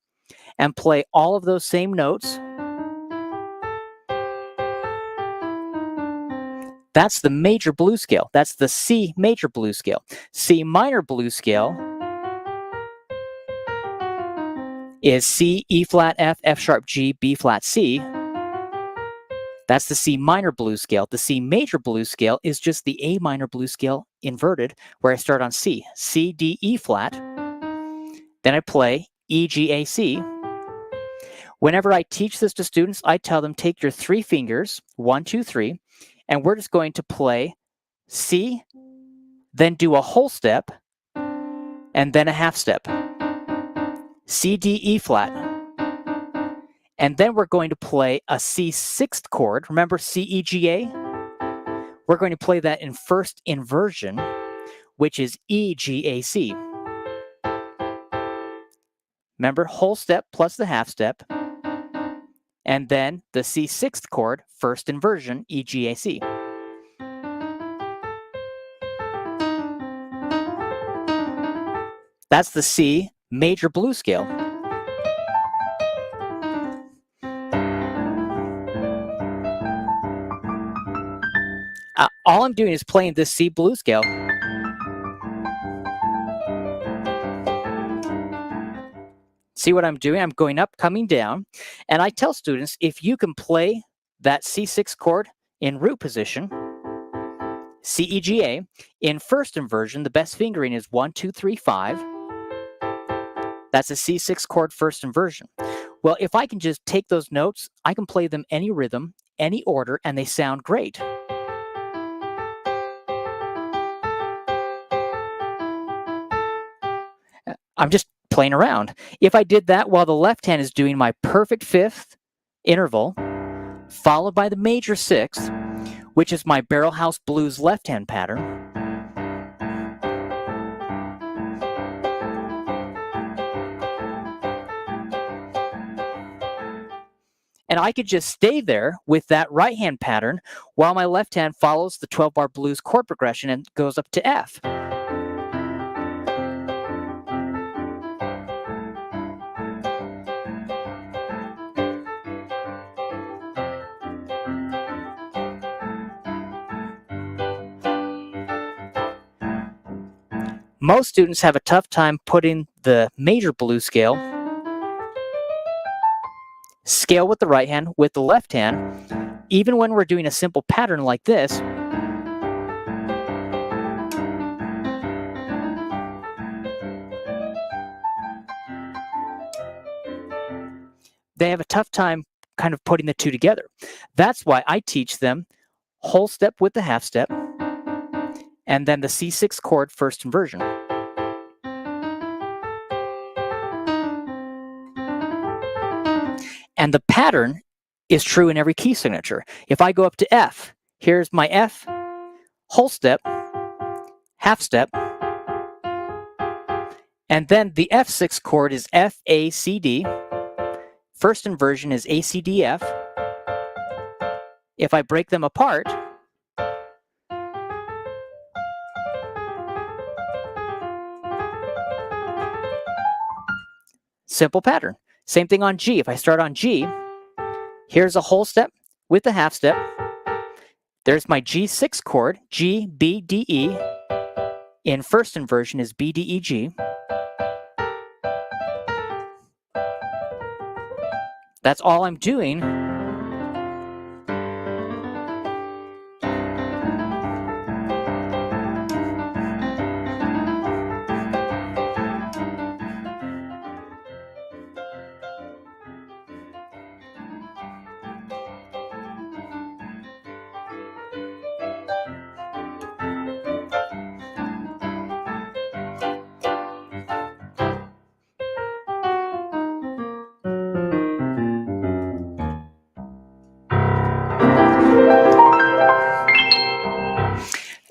and play all of those same notes, that's the major blues scale. That's the C major blues scale. C minor blues scale is C, E flat, F, F sharp, G, B flat, C. That's the C minor blues scale. The C major blues scale is just the A minor blues scale inverted, where I start on C, C, D, E flat. Then I play E, G, A, C. Whenever I teach this to students, I tell them, take your three fingers, 1, 2, 3, and we're just going to play C, then do a whole step, and then a half step. C, D, E flat. And then we're going to play a C sixth chord. Remember C, E, G, A? We're going to play that in first inversion, which is E, G, A, C. Remember, whole step plus the half step. And then the C sixth chord, first inversion, E, G, A, C. That's the C major blues scale. All I'm doing is playing this C blues scale. See what I'm doing? I'm going up, coming down. And I tell students, if you can play that C6 chord in root position, C, E, G, A, in first inversion, the best fingering is 1, 2, 3, 5. That's a C6 chord first inversion. Well, if I can just take those notes, I can play them any rhythm, any order, and they sound great. I'm just playing around. If I did that while the left hand is doing my perfect fifth interval, followed by the major sixth, which is my barrel house blues left hand pattern, and I could just stay there with that right hand pattern while my left hand follows the 12-bar blues chord progression and goes up to F. Most students have a tough time putting the major blues scale with the right hand with the left hand, even when we're doing a simple pattern like this. they have a tough time kind of putting the two together. That's why I teach them whole step with the half step, and then the C6 chord first inversion. And the pattern is true in every key signature. If I go up to F, here's my F, whole step, half step, and then the F6 chord is F, A, C, D. First inversion is A, C, D, F. If I break them apart, simple pattern. Same thing on G. If I start on G, here's a whole step with the half step. There's my G6 chord, G, B, D, E. In first inversion is B, D, E, G. That's all I'm doing.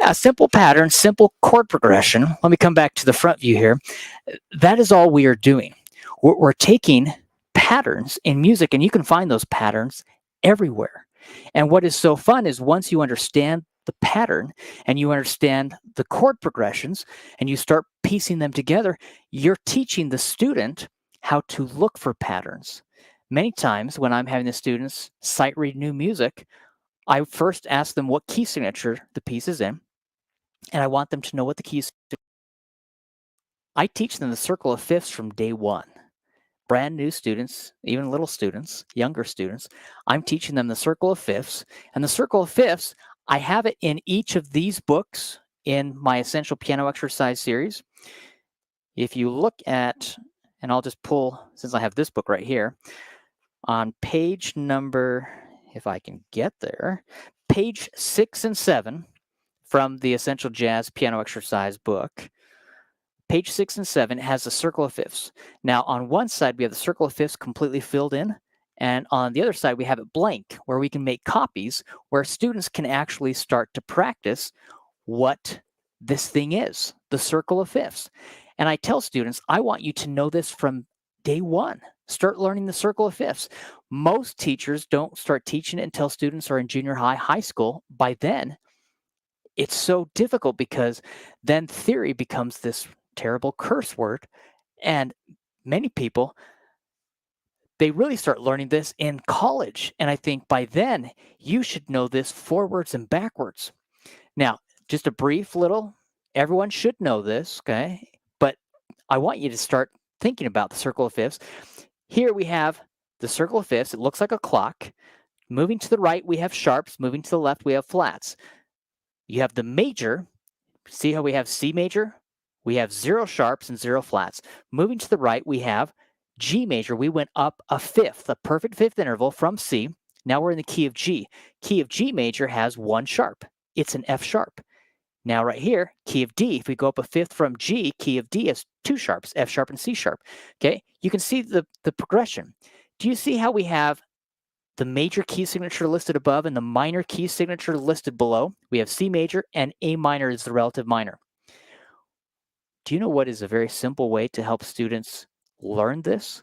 A simple pattern, simple chord progression. Let me come back to the front view here. That is all we are doing. We're taking patterns in music, and you can find those patterns everywhere. And what is so fun is once you understand the pattern and you understand the chord progressions and you start piecing them together, you're teaching the student how to look for patterns. Many times when I'm having the students sight read new music, I first ask them what key signature the piece is in, and I want them to know what the keys. I teach them the circle of fifths from day one. Brand new students, even little students, younger students, I'm teaching them the circle of fifths. And the circle of fifths, I have it in each of these books in my Essential Piano Exercise series. If you look at, and I'll just pull, since I have this book right here, on page number, if I can get there, page 6 and 7 from the Essential Jazz Piano Exercise book, page 6 and 7 has the circle of fifths. Now, on one side, we have the circle of fifths completely filled in, and on the other side, we have it blank, where we can make copies where students can actually start to practice what this thing is, the circle of fifths. And I tell students, I want you to know this from day one. Start learning the circle of fifths. Most teachers don't start teaching it until students are in junior high, high school. By then, it's so difficult because then theory becomes this terrible curse word. And many people, they really start learning this in college. And I think by then, you should know this forwards and backwards. Now, just a brief little, everyone should know this, okay? But I want you to start thinking about the circle of fifths. Here we have the circle of fifths. It looks like a clock. Moving to the right, we have sharps. Moving to the left, we have flats. You have the major. See how we have C major? We have 0 sharps and 0 flats. Moving to the right, we have G major. We went up a fifth, a perfect fifth interval from C. Now we're in the key of G. Key of G major has 1 sharp. It's an F sharp. Now right here, key of D, if we go up a fifth from G, key of D has 2 sharps, F sharp and C sharp. Okay, you can see the progression. Do you see how we have the major key signature listed above and the minor key signature listed below? We have C major and A minor is the relative minor. Do you know what is a very simple way to help students learn this?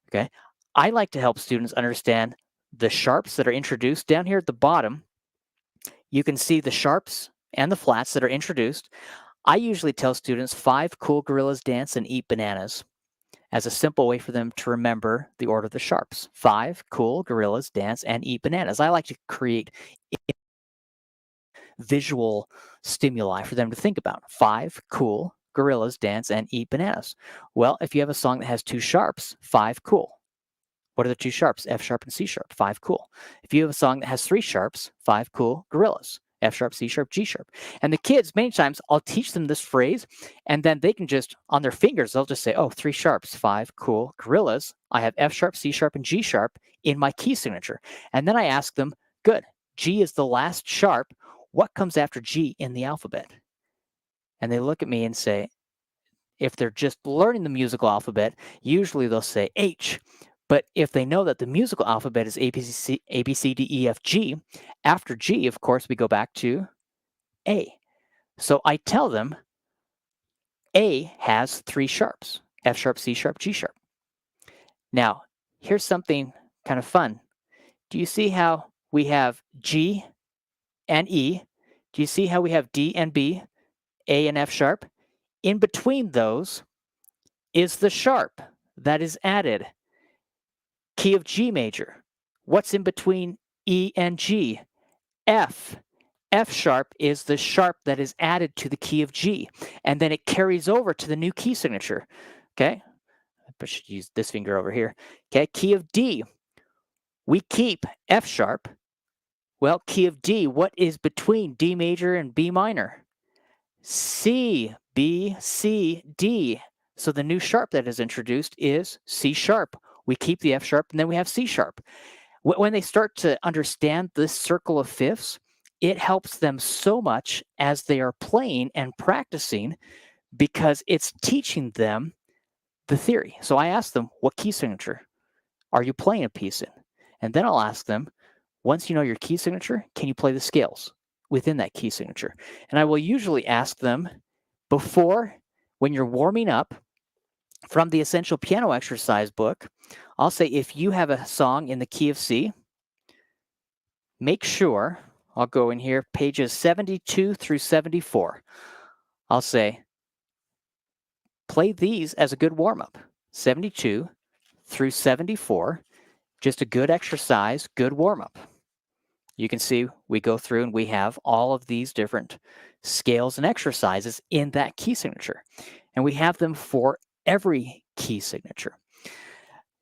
Okay, I like to help students understand the sharps that are introduced down here at the bottom. You can see the sharps and the flats that are introduced. I usually tell students 5 cool gorillas dance and eat bananas as a simple way for them to remember the order of the sharps. 5 cool gorillas dance and eat bananas. I like to create visual stimuli for them to think about. 5 cool gorillas dance and eat bananas. Well, if you have a song that has 2 sharps, 5 cool. What are the 2 sharps? F sharp and C sharp. 5 cool. If you have a song that has 3 sharps, 5 cool gorillas. F sharp, C sharp, G sharp. And the kids, many times, I'll teach them this phrase, and then they can just, on their fingers, they'll just say, oh, 3 sharps, 5, cool. Gorillas, I have F sharp, C sharp, and G sharp in my key signature. And then I ask them, good, G is the last sharp. What comes after G in the alphabet? And they look at me and say, if they're just learning the musical alphabet, usually they'll say H. But if they know that the musical alphabet is A, B, C, D, E, F, G, after G, of course, we go back to A. So I tell them A has 3 sharps, F sharp, C sharp, G sharp. Now, here's something kind of fun. Do you see how we have G and E? Do you see how we have D and B, A and F sharp? In between those is the sharp that is added. Key of G major. What's in between E and G? F. F sharp is the sharp that is added to the key of G, and then it carries over to the new key signature. Okay, I should use this finger over here. Okay, key of D. We keep F sharp. Well, key of D, what is between D major and B minor? C, B, C, D. So the new sharp that is introduced is C sharp. We keep the F sharp, and then we have C sharp. When they start to understand this circle of fifths, it helps them so much as they are playing and practicing because it's teaching them the theory. So I ask them, what key signature are you playing a piece in? And then I'll ask them, once you know your key signature, can you play the scales within that key signature? And I will usually ask them before, when you're warming up, from the Essential Piano Exercise book, I'll say if you have a song in the key of C, make sure, I'll go in here, pages 72 through 74. I'll say, play these as a good warm-up. 72 through 74, just a good exercise, good warm-up. You can see we go through and we have all of these different scales and exercises in that key signature. And we have them for every key signature.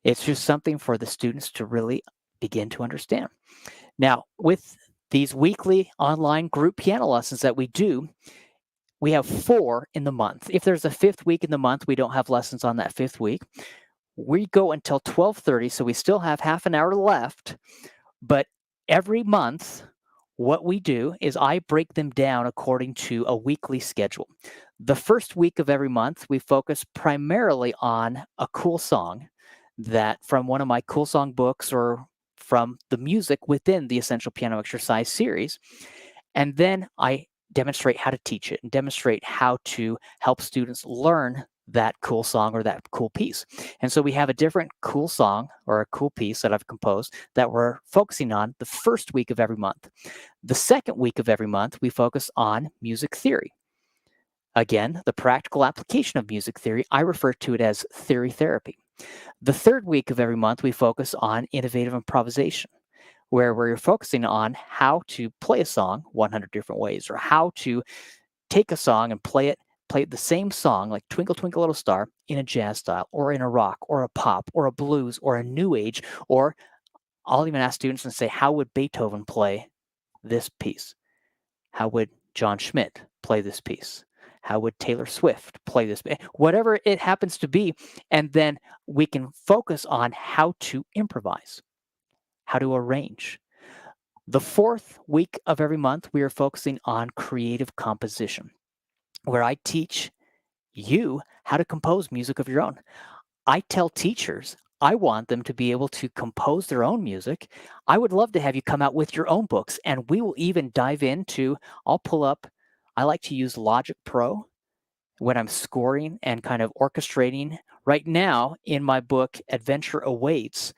It's just something for the students to really begin to understand. Now, with these weekly online group piano lessons that we do, we have 4 in the month. If there's a 5th week in the month, we don't have lessons on that 5th week. We go until 12:30, so we still have half an hour left. But every month, what we do is I break them down according to a weekly schedule. The first week of every month, we focus primarily on a cool song that from one of my cool song books or from the music within the Essential Piano Exercise series. And then I demonstrate how to teach it and demonstrate how to help students learn that cool song or that cool piece. And so we have a different cool song or a cool piece that I've composed that we're focusing on the first week of every month. The second week of every month, we focus on music theory. Again, the practical application of music theory, I refer to it as theory therapy. The third week of every month, we focus on innovative improvisation, where we're focusing on how to play a song 100 different ways, or how to take a song and play the same song, like Twinkle, Twinkle, Little Star, in a jazz style, or in a rock, or a pop, or a blues, or a new age, or I'll even ask students and say, how would Beethoven play this piece? How would John Schmidt play this piece? How would Taylor Swift play this? Whatever it happens to be. And then we can focus on how to improvise, how to arrange. The fourth week of every month, we are focusing on creative composition, where I teach you how to compose music of your own. I tell teachers I want them to be able to compose their own music. I would love to have you come out with your own books, and we will even dive into, I'll pull up, I like to use Logic Pro when I'm scoring and kind of orchestrating. Right now, in my book, Adventure Awaits,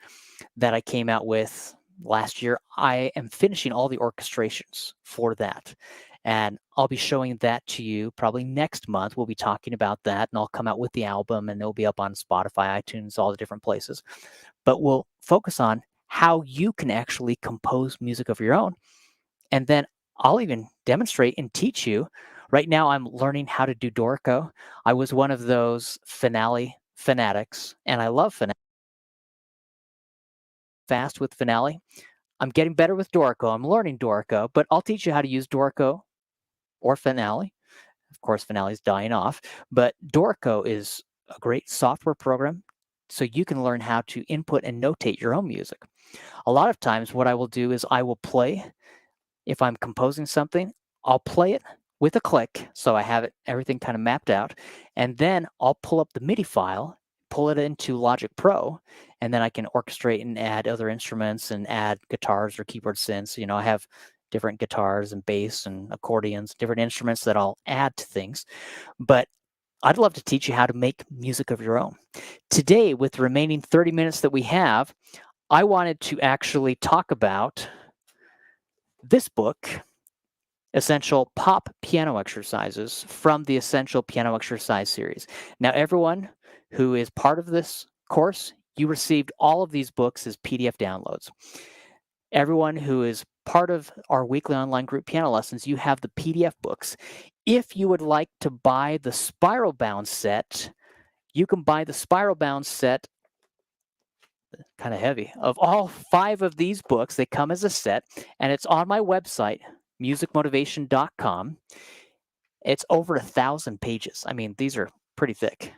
that I came out with last year, I am finishing all the orchestrations for that. And I'll be showing that to you probably next month. We'll be talking about that, and I'll come out with the album, and it'll be up on Spotify, iTunes, all the different places. But we'll focus on how you can actually compose music of your own. And then I'll even demonstrate and teach you. Right now, I'm learning how to do Dorico. I was one of those finale fanatics, and I love finale. Fast with finale. I'm getting better with Dorico. I'm learning Dorico, but I'll teach you how to use Dorico or Finale. Of course, Finale is dying off, but Dorico is a great software program so you can learn how to input and notate your own music. A lot of times what I will do is I will play, if I'm composing something, I'll play it with a click so I have it everything kind of mapped out, and then I'll pull up the MIDI file, pull it into Logic Pro, and then I can orchestrate and add other instruments and add guitars or keyboard synths. I have different guitars and bass and accordions, different instruments that I'll add to things. But I'd love to teach you how to make music of your own. Today, with the remaining 30 minutes that we have, I wanted to actually talk about this book, Essential Pop Piano Exercises, from the Essential Piano Exercise series. Now, everyone who is part of this course, you received all of these books as PDF downloads. Everyone who is part of our weekly online group piano lessons, you have the PDF books. If you would like to buy the spiral bound set, you can buy the spiral bound set, kind of heavy, of all 5 of these books. They come as a set, and it's on my website, musicmotivation.com. It's over 1,000 pages. I mean, these are pretty thick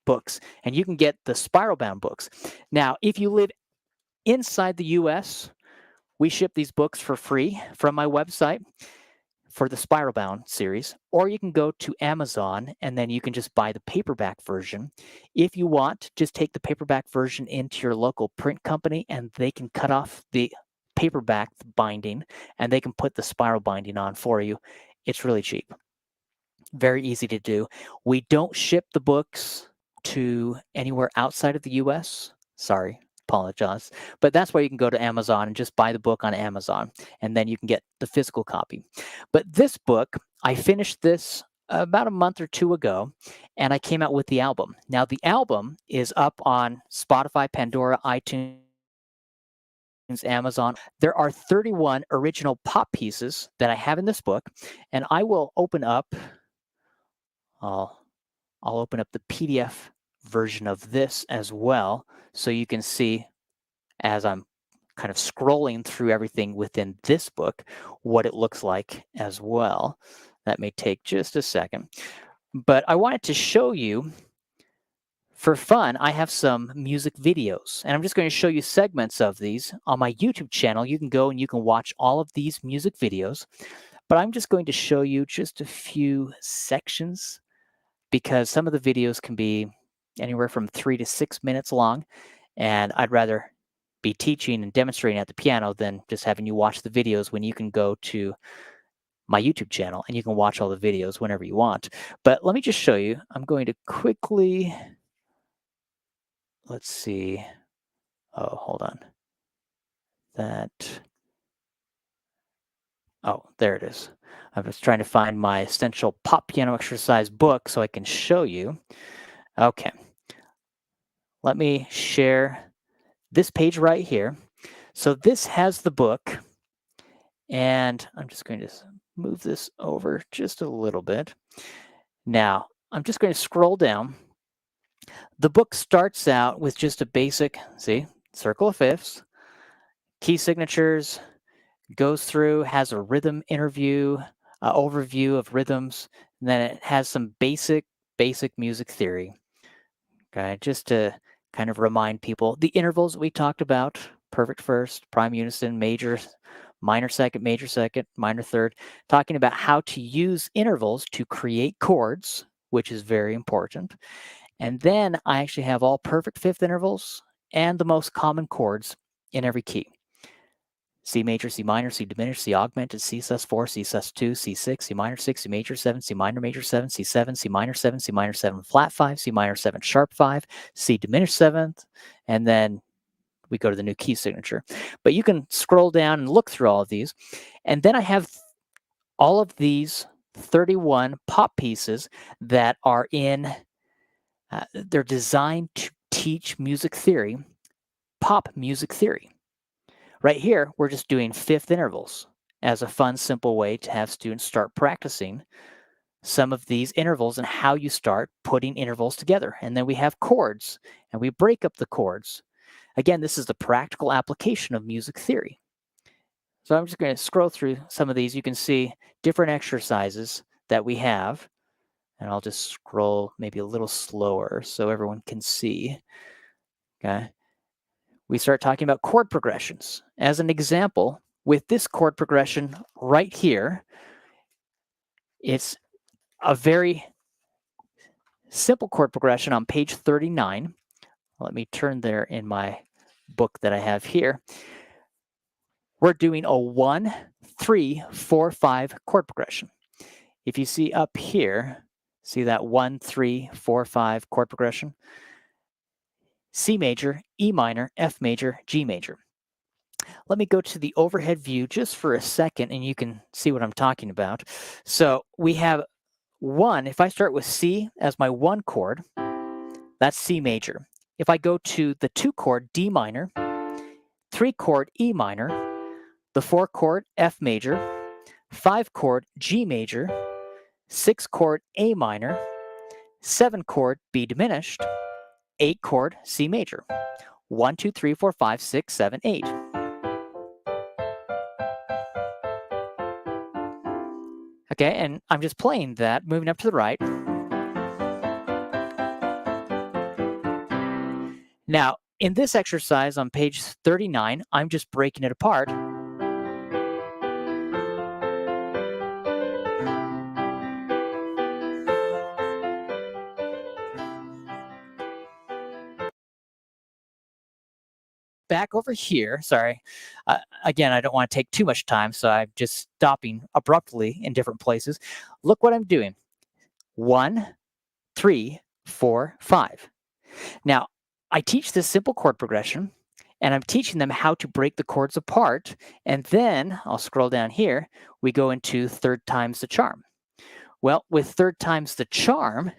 books, and you can get the spiral bound books. Now, if you live inside the US, we ship these books for free from my website for the spiral bound series, or you can go to Amazon and then you can just buy the paperback version. If you want, just take the paperback version into your local print company and they can cut off the paperback binding and they can put the spiral binding on for you. It's really cheap. Very easy to do. We don't ship the books to anywhere outside of the US. Sorry, apologize. But that's why you can go to Amazon and just buy the book on Amazon, and then you can get the physical copy. But this book, I finished this about a month or 2 ago, and I came out with the album. Now, the album is up on Spotify, Pandora, iTunes, Amazon. There are 31 original pop pieces that I have in this book, and I will open up I'll open up the PDF version of this as well, so you can see as I'm kind of scrolling through everything within this book, what it looks like as well. That may take just a second. But I wanted to show you, for fun, I have some music videos, and I'm just going to show you segments of these on my YouTube channel. You can go and you can watch all of these music videos, but I'm just going to show you just a few sections because some of the videos can be anywhere from 3 to 6 minutes long, and I'd rather be teaching and demonstrating at the piano than just having you watch the videos when you can go to my YouTube channel and you can watch all the videos whenever you want. But let me just show you. I'm going to quickly, let's see. Oh, hold on. Oh, there it is. I was trying to find my Essential Pop Piano Exercise book so I can show you. Okay. Let me share this page right here. So this has the book, and I'm just going to move this over just a little bit. Now, I'm just going to scroll down. The book starts out with just a basic, circle of fifths, key signatures, goes through, has a rhythm overview of rhythms, and then it has some basic music theory. Okay, just to kind of remind people, the intervals we talked about, perfect first, prime unison, major, minor second, minor third, talking about how to use intervals to create chords, which is very important. And then I actually have all perfect fifth intervals and the most common chords in every key. C major, C minor, C diminished, C augmented, C sus4, C sus2, C6, C minor 6, C major 7, C minor 7, C7, C minor 7, C minor 7 flat 5, C minor 7 sharp 5, C diminished 7th, and then we go to the new key signature. But you can scroll down and look through all of these. And then I have all of these 31 pop pieces that are in, they're designed to teach music theory, pop music theory. Right here, we're just doing fifth intervals as a fun, simple way to have students start practicing some of these intervals and how you start putting intervals together. And then we have chords, and we break up the chords. Again, this is the practical application of music theory. So I'm just going to scroll through some of these. You can see different exercises that we have. And I'll just scroll maybe a little slower so everyone can see. Okay. We start talking about chord progressions. As an example, with this chord progression right here, it's a very simple chord progression on page 39. Let me turn there in my book that I have here. We're doing a 1, 3, 4, 5 chord progression. If you see up here, see that 1, 3, 4, 5 chord progression? C major, E minor, F major, G major. Let me go to the overhead view just for a second and you can see what I'm talking about. So we have 1, if I start with C as my 1 chord, that's C major. If I go to the 2 chord, D minor, 3 chord, E minor, the 4 chord, F major, 5 chord, G major, 6 chord, A minor, 7 chord, B diminished, 8 chord, C major. 1, 2, 3, 4, 5, 6, 7, 8. Okay, and I'm just playing that, moving up to the right. Now, in this exercise on page 39, I'm just breaking it apart. Back over here, sorry. Again, I don't want to take too much time, so I'm just stopping abruptly in different places. Look what I'm doing. 1, 3, 4, 5. Now, I teach this simple chord progression, and I'm teaching them how to break the chords apart. And then I'll scroll down here. We go into third times the charm. Well, with third times the charm,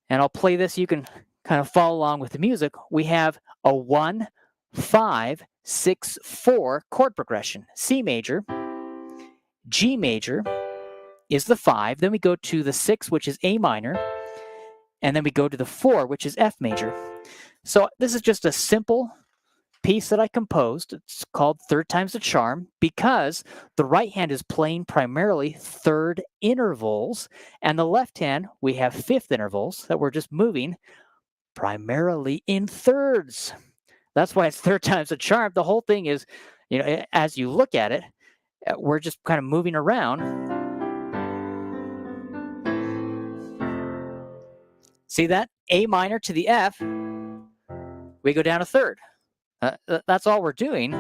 and I'll play this, you can kind of follow along with the music. We have a 1, 5, 6, 4 chord progression. C major, G major is the 5. Then we go to the 6, which is A minor. And then we go to the 4, which is F major. So this is just a simple piece that I composed. It's called Third Times the Charm because the right hand is playing primarily third intervals, and the left hand, we have fifth intervals that we're just moving primarily in thirds. That's why it's Third Times the Charm. The whole thing is, as you look at it, we're just kind of moving around. See that? A minor to the F, we go down a third. That's all we're doing.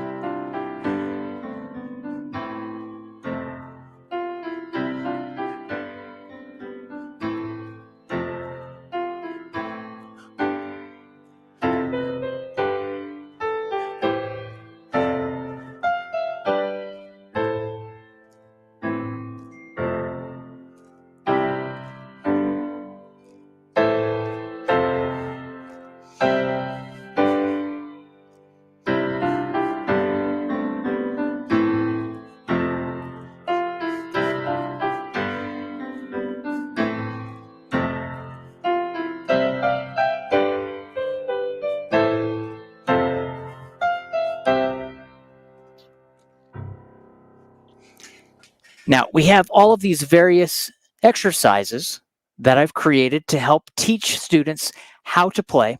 Now, we have all of these various exercises that I've created to help teach students how to play.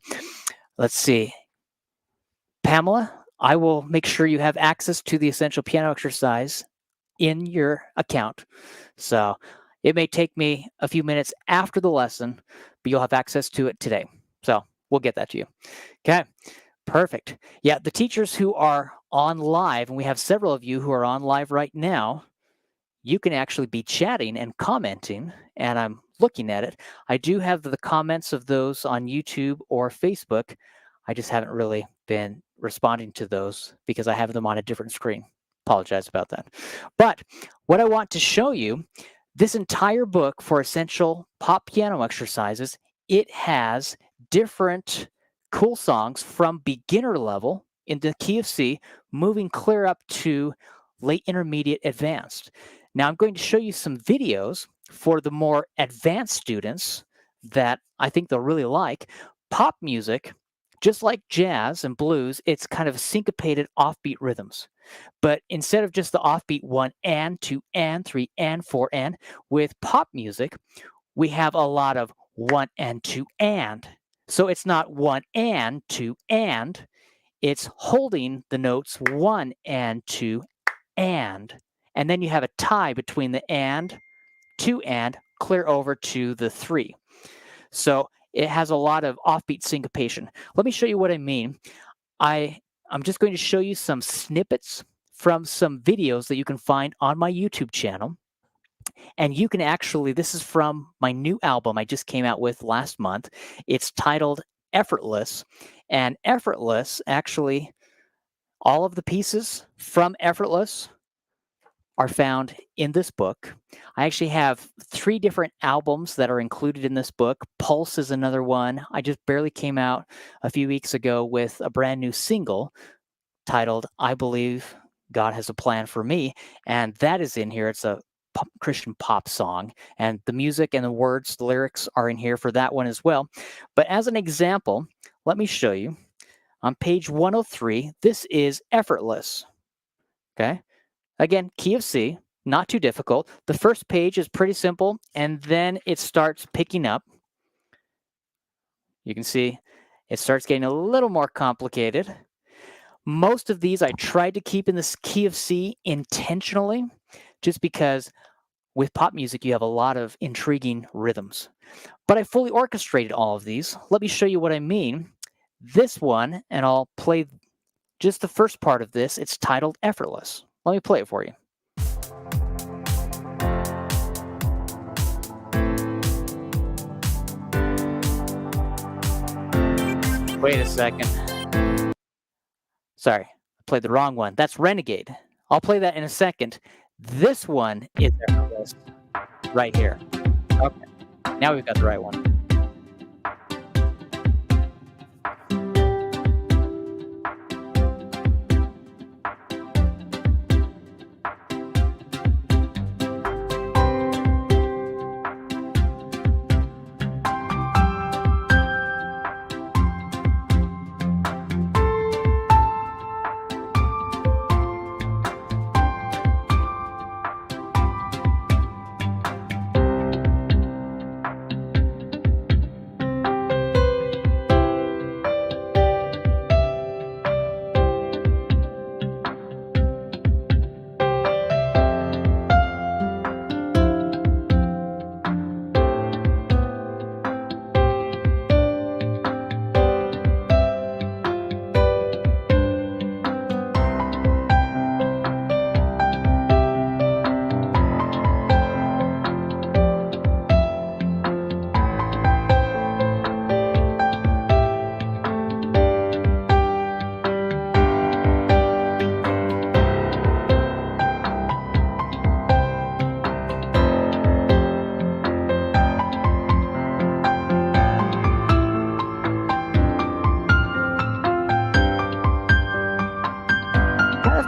Let's see. Pamela, I will make sure you have access to the Essential Piano Exercise in your account. So it may take me a few minutes after the lesson, but you'll have access to it today. So we'll get that to you. Okay, perfect. Yeah, the teachers who are on live, and we have several of you who are on live right now, you can actually be chatting and commenting, and I'm looking at it. I do have the comments of those on YouTube or Facebook. I just haven't really been responding to those because I have them on a different screen. Apologize about that. But what I want to show you, this entire book for Essential Pop Piano Exercises, it has different cool songs from beginner level in the key of C, moving clear up to late intermediate advanced. Now I'm going to show you some videos for the more advanced students that I think they'll really like. Pop music, just like jazz and blues, it's kind of syncopated offbeat rhythms. But instead of just the offbeat 1 and 2 and 3 and 4 and, with pop music, we have a lot of 1 and 2 and. So it's not 1 and 2 and, it's holding the notes 1 and 2 and then you have a tie between the and, 2 and, clear over to the 3. So it has a lot of offbeat syncopation. Let me show you what I mean. I'm just going to show you some snippets from some videos that you can find on my YouTube channel. And you can actually, this is from my new album I just came out with last month. It's titled Effortless. And Effortless, actually, all of the pieces from Effortless are found in this book. I actually have 3 different albums that are included in this book. Pulse is another one. I just barely came out a few weeks ago with a brand new single titled I Believe God Has a Plan for Me, and that is in here. It's a Christian pop song, and the music and the words, the lyrics are in here for that one as well. But as an example, let me show you. On page 103, this is Effortless. Okay. Again, key of C, not too difficult. The first page is pretty simple, and then it starts picking up. You can see it starts getting a little more complicated. Most of these I tried to keep in this key of C intentionally, just because with pop music, you have a lot of intriguing rhythms. But I fully orchestrated all of these. Let me show you what I mean. This one, and I'll play just the first part of this. It's titled Effortless. Let me play it for you. Wait a second. Sorry, I played the wrong one. That's Renegade. I'll play that in a second. This one is Effortless right here. Okay, now we've got the right one.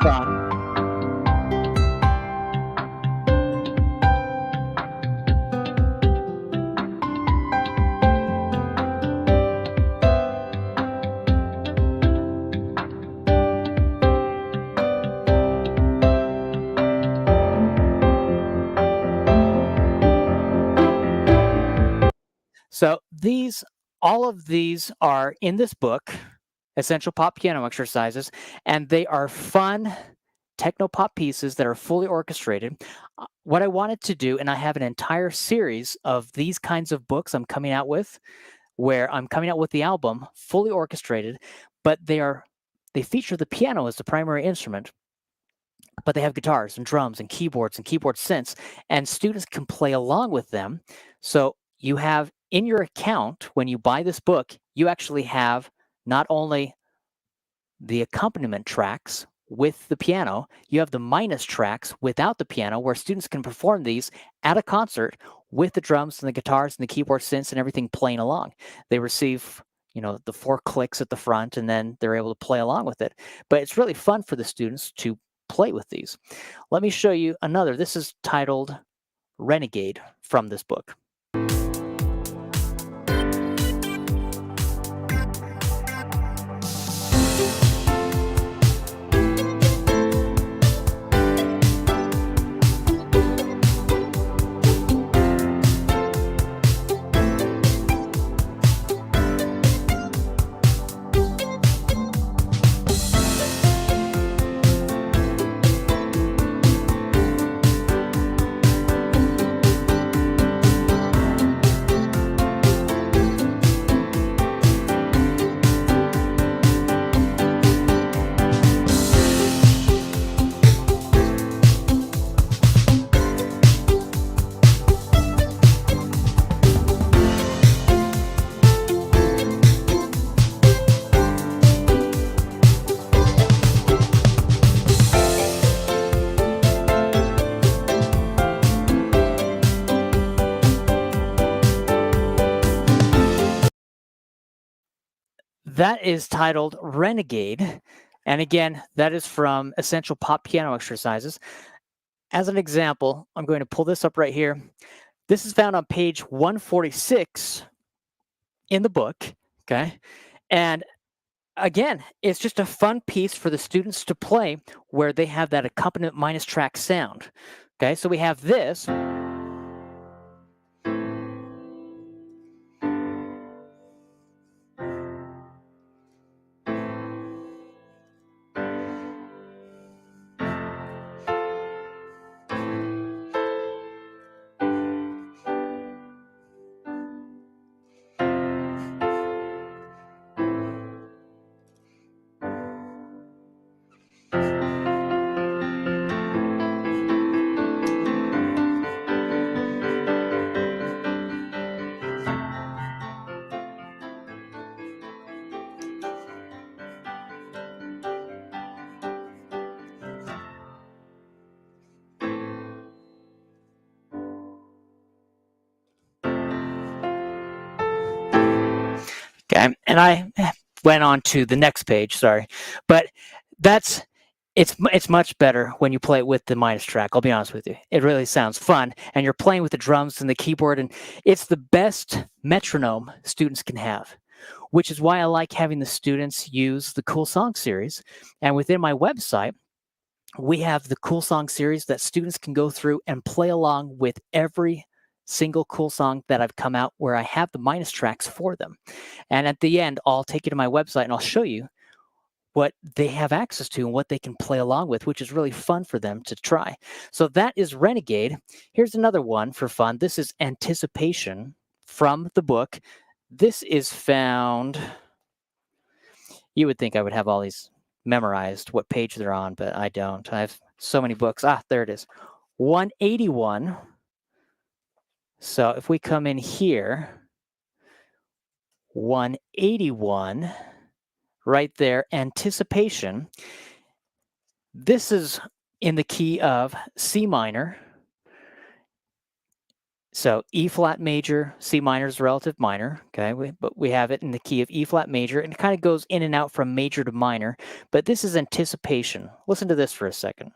Fun. So all of these are in this book, Essential Pop Piano Exercises, and they are fun techno pop pieces that are fully orchestrated. What I wanted to do, and I have an entire series of these kinds of books I'm coming out with, where I'm coming out with the album fully orchestrated, but they feature the piano as the primary instrument, but they have guitars and drums and keyboard synths, and students can play along with them. So you have in your account, when you buy this book, you actually have not only the accompaniment tracks with the piano, you have the minus tracks without the piano, where students can perform these at a concert with the drums and the guitars and the keyboard synths and everything playing along. They receive, the 4 clicks at the front, and then they're able to play along with it. But it's really fun for the students to play with these. Let me show you another. This is titled Renegade from this book. that is titled Renegade. And again, that is from Essential Pop Piano Exercises. As an example, I'm going to pull this up right here. This is found on page 146 in the book, okay? And again, it's just a fun piece for the students to play where they have that accompaniment minus track sound. Okay, so we have this. Okay, and I went on to the next page, sorry. But it's much better when you play it with the minus track, I'll be honest with you. It really sounds fun, and you're playing with the drums and the keyboard, and it's the best metronome students can have, which is why I like having the students use the Cool Song series. And within my website, we have the Cool Song series that students can go through and play along with every single cool song that I've come out where I have the minus tracks for them. And at the end, I'll take you to my website and I'll show you what they have access to and what they can play along with, which is really fun for them to try. So that is Renegade. Here's another one for fun. This is Anticipation from the book. This is found, you would think I would have all these memorized, what page they're on, but I don't. I have so many books. There it is. 181. So if we come in here, 181, right there, Anticipation. This is in the key of C minor. So E flat major, C minor is relative minor, okay? But we have it in the key of E flat major, and it kind of goes in and out from major to minor. But this is Anticipation. Listen to this for a second.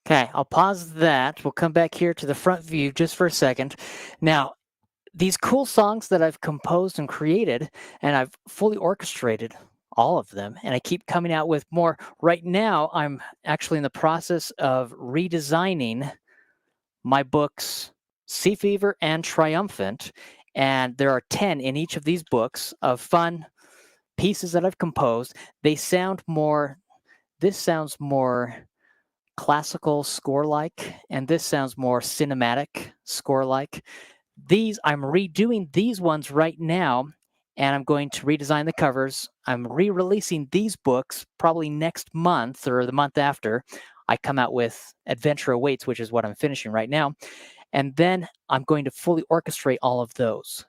Okay, I'll pause that. We'll come back here to the front view just for a second. Now, these cool songs that I've composed and created, and I've fully orchestrated all of them, and I keep coming out with more. Right now, I'm actually in the process of redesigning my books, Sea Fever and Triumphant, and there are 10 in each of these books of fun pieces that I've composed. They sound more, this sounds more classical score-like, and this sounds more cinematic score-like. These, I'm redoing these ones right now, and I'm going to redesign the covers. I'm re-releasing these books probably next month or the month after I come out with Adventure Awaits, which is what I'm finishing right now. And then I'm going to fully orchestrate all of those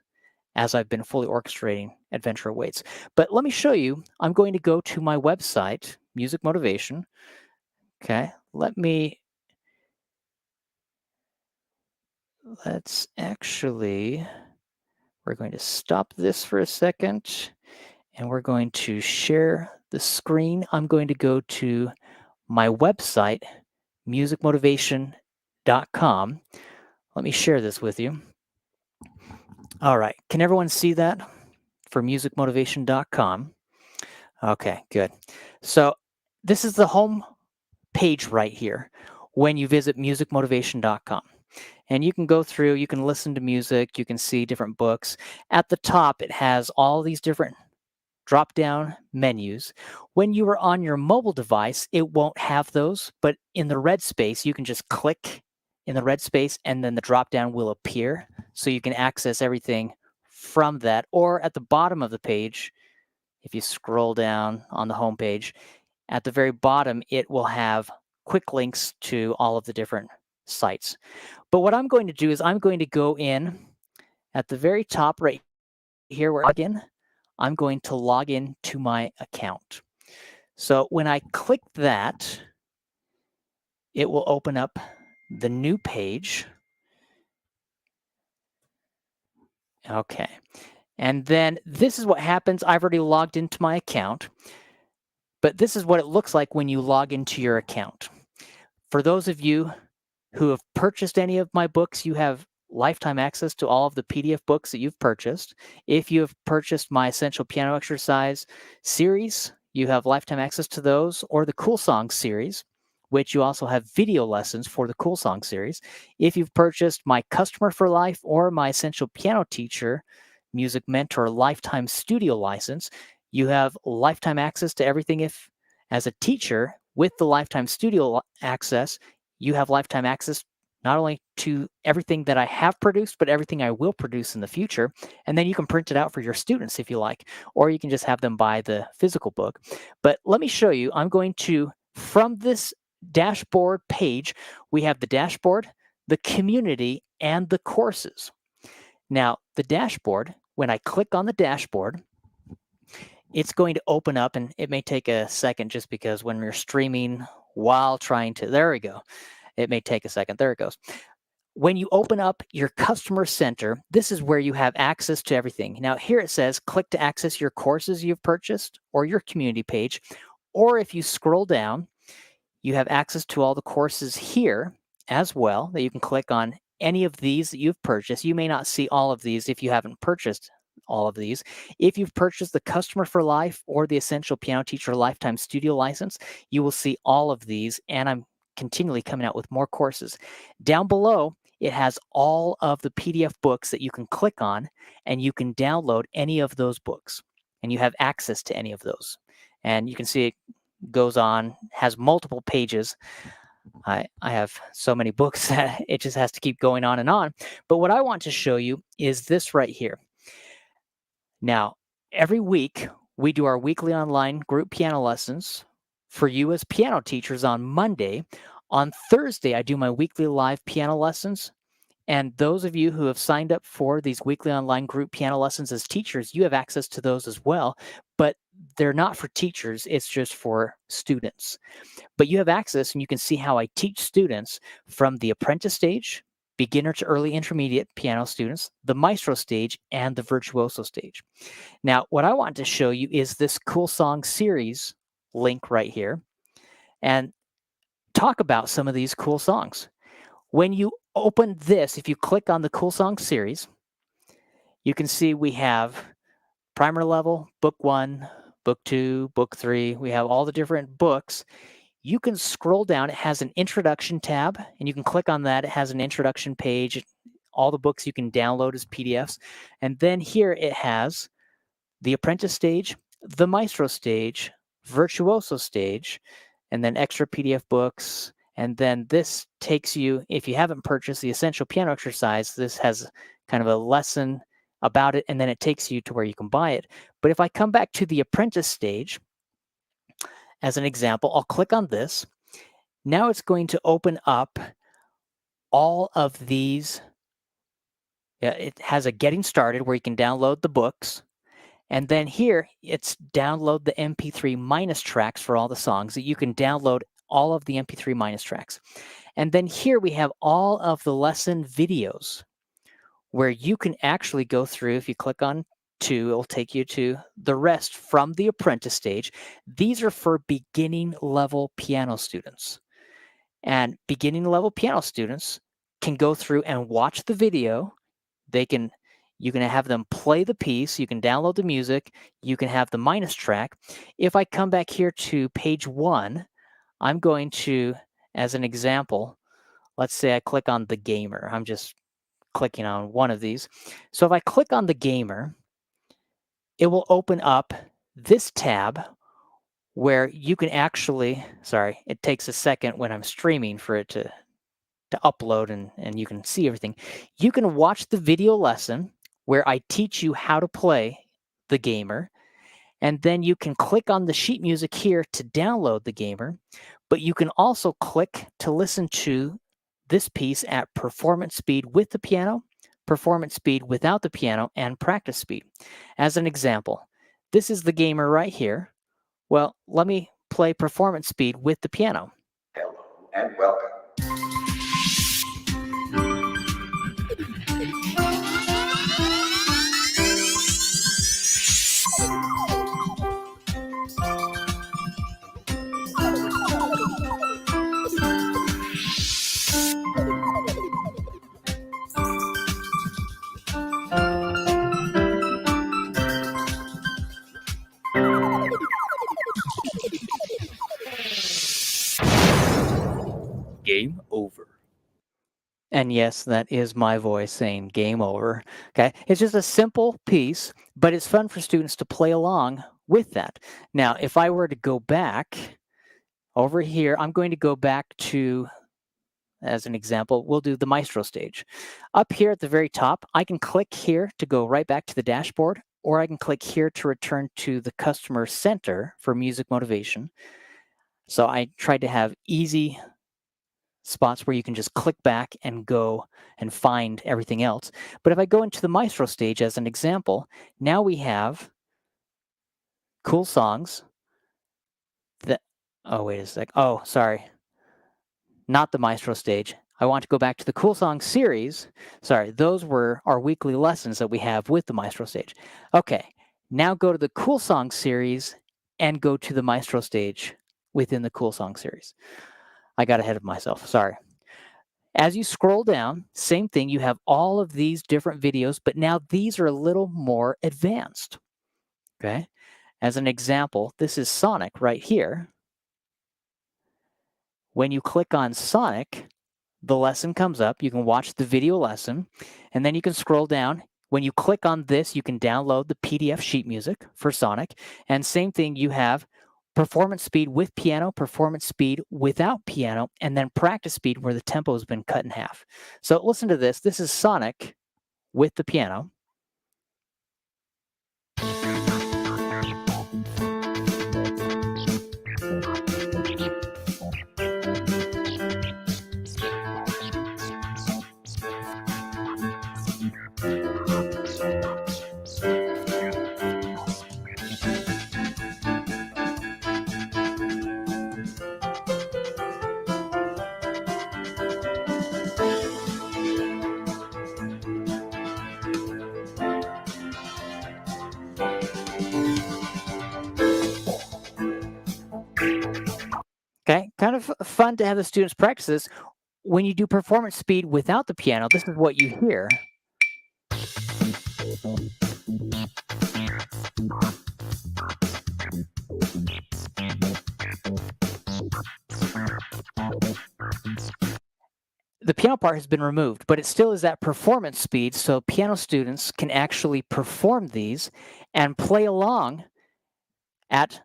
as I've been fully orchestrating Adventure Awaits. But let me show you. I'm going to go to my website, Music Motivation. Okay, let's actually, we're going to stop this for a second and we're going to share the screen. I'm going to go to my website, musicmotivation.com. Let me share this with you. All right, can everyone see that for musicmotivation.com? Okay, good. So this is the home page right here when you visit musicmotivation.com. And you can go through, you can listen to music, you can see different books. At the top, it has all these different drop-down menus. When you are on your mobile device, it won't have those, but in the red space, you can just click in the red space and then the drop-down will appear. So you can access everything from that. Or at the bottom of the page, if you scroll down on the home page, at the very bottom, it will have quick links to all of the different sites. But what I'm going to do is I'm going to go in at the very top right here where I log in. I'm going to log in to my account. So when I click that, it will open up the new page. Okay. And then this is what happens. I've already logged into my account, but this is what it looks like when you log into your account. For those of you who have purchased any of my books, you have lifetime access to all of the PDF books that you've purchased. If you have purchased my Essential Piano Exercise series, you have lifetime access to those, or the Cool Songs series, which you also have video lessons for the Cool Song series. If you've purchased my Customer for Life or my Essential Piano Teacher Music Mentor Lifetime Studio license, you have lifetime access to everything. If as a teacher with the Lifetime Studio access, you have lifetime access not only to everything that I have produced, but everything I will produce in the future. And then you can print it out for your students if you like, or you can just have them buy the physical book. But let me show you. I'm going to, from this dashboard page, we have the dashboard, the community, and the courses. Now, the dashboard, when I click on the dashboard, it's going to open up, and it may take a second just because when we're streaming while trying to, there we go. It may take a second. There it goes. When you open up your customer center, this is where you have access to everything. Now, here it says, click to access your courses you've purchased or your community page. Or if you scroll down, you have access to all the courses here as well that you can click on any of these that you've purchased. You may not see all of these if you haven't purchased all of these. If you've purchased the Customer for Life or the Essential Piano Teacher Lifetime Studio license, you will see all of these, and I'm continually coming out with more courses. Down below, it has all of the PDF books that you can click on, and you can download any of those books, and you have access to any of those. And you can see it goes on, has multiple pages. I have so many books that it just has to keep going on and on. But what I want to show you is this right here. Now, every week, we do our weekly online group piano lessons for you as piano teachers on Monday. On Thursday, I do my weekly live piano lessons. And those of you who have signed up for these weekly online group piano lessons as teachers, you have access to those as well. But they're not for teachers, it's just for students. But you have access, and you can see how I teach students from the Apprentice Stage, beginner to early intermediate piano students, the Maestro Stage, and the Virtuoso Stage. Now, what I want to show you is this Cool Song series link right here, and talk about some of these cool songs. When you open this, if you click on the Cool Song series, you can see we have primer level, book 1, book 2, book 3. We have all the different books. You can scroll down. It has an introduction tab, and you can click on that. It has an introduction page, all the books you can download as PDFs. And then here it has the Apprentice Stage, the Maestro Stage, Virtuoso Stage, and then extra PDF books. And then this takes you, if you haven't purchased the Essential Piano Exercise, this has kind of a lesson about it, and then it takes you to where you can buy it. But if I come back to the Apprentice Stage, as an example, I'll click on this. now it's going to open up all of these. It has a getting started where you can download the books. And then here, it's download the MP3 minus tracks for all the songs that you can download all of the MP3 minus tracks. And then here we have all of the lesson videos where you can actually go through. If you click on 2, it'll take you to the rest from the Apprentice Stage. These are for beginning level piano students. And beginning level piano students can go through and watch the video. You can have them play the piece. You can download the music. You can have the minus track. If I come back here to page 1, I'm going to, as an example, let's say I click on the gamer. I'm just clicking on one of these. So if I click on the gamer, it will open up this tab where you can actually, sorry, it takes a second when I'm streaming for it to upload and you can see everything. You can watch the video lesson where I teach you how to play the gamer. And then you can click on the sheet music here to download the gamer. But you can also click to listen to this piece at performance speed with the piano, performance speed without the piano, and practice speed. As an example, this is the gamer right here. Well, let me play performance speed with the piano. Hello and welcome. Game over. And yes, that is my voice saying game over. Okay. It's just a simple piece, but it's fun for students to play along with that. Now, if I were to go back over here, I'm going to go back to, as an example, we'll do the Maestro Stage. Up here at the very top, I can click here to go right back to the dashboard, or I can click here to return to the customer center for music motivation. So I tried to have easy spots where you can just click back and go and find everything else. But if I go into the Maestro Stage as an example, now we have cool songs that, oh, wait a sec. Oh, sorry. Not the Maestro Stage. I want to go back to the Cool Song series. Sorry, those were our weekly lessons that we have with the Maestro Stage. Okay, now go to the Cool Song series and go to the Maestro Stage within the Cool Song series. I got ahead of myself, sorry. As you scroll down, same thing, you have all of these different videos, but now these are a little more advanced, okay? As an example, this is Sonic right here. When you click on Sonic, the lesson comes up. You can watch the video lesson, and then you can scroll down. When you click on this, you can download the PDF sheet music for Sonic, and same thing, you have performance speed with piano, performance speed without piano, and then practice speed where the tempo has been cut in half. So listen to this. This is Sonic with the piano. Okay, kind of fun to have the students practice this. When you do performance speed without the piano, this is what you hear. The piano part has been removed, but it still is that performance speed, so piano students can actually perform these and play along at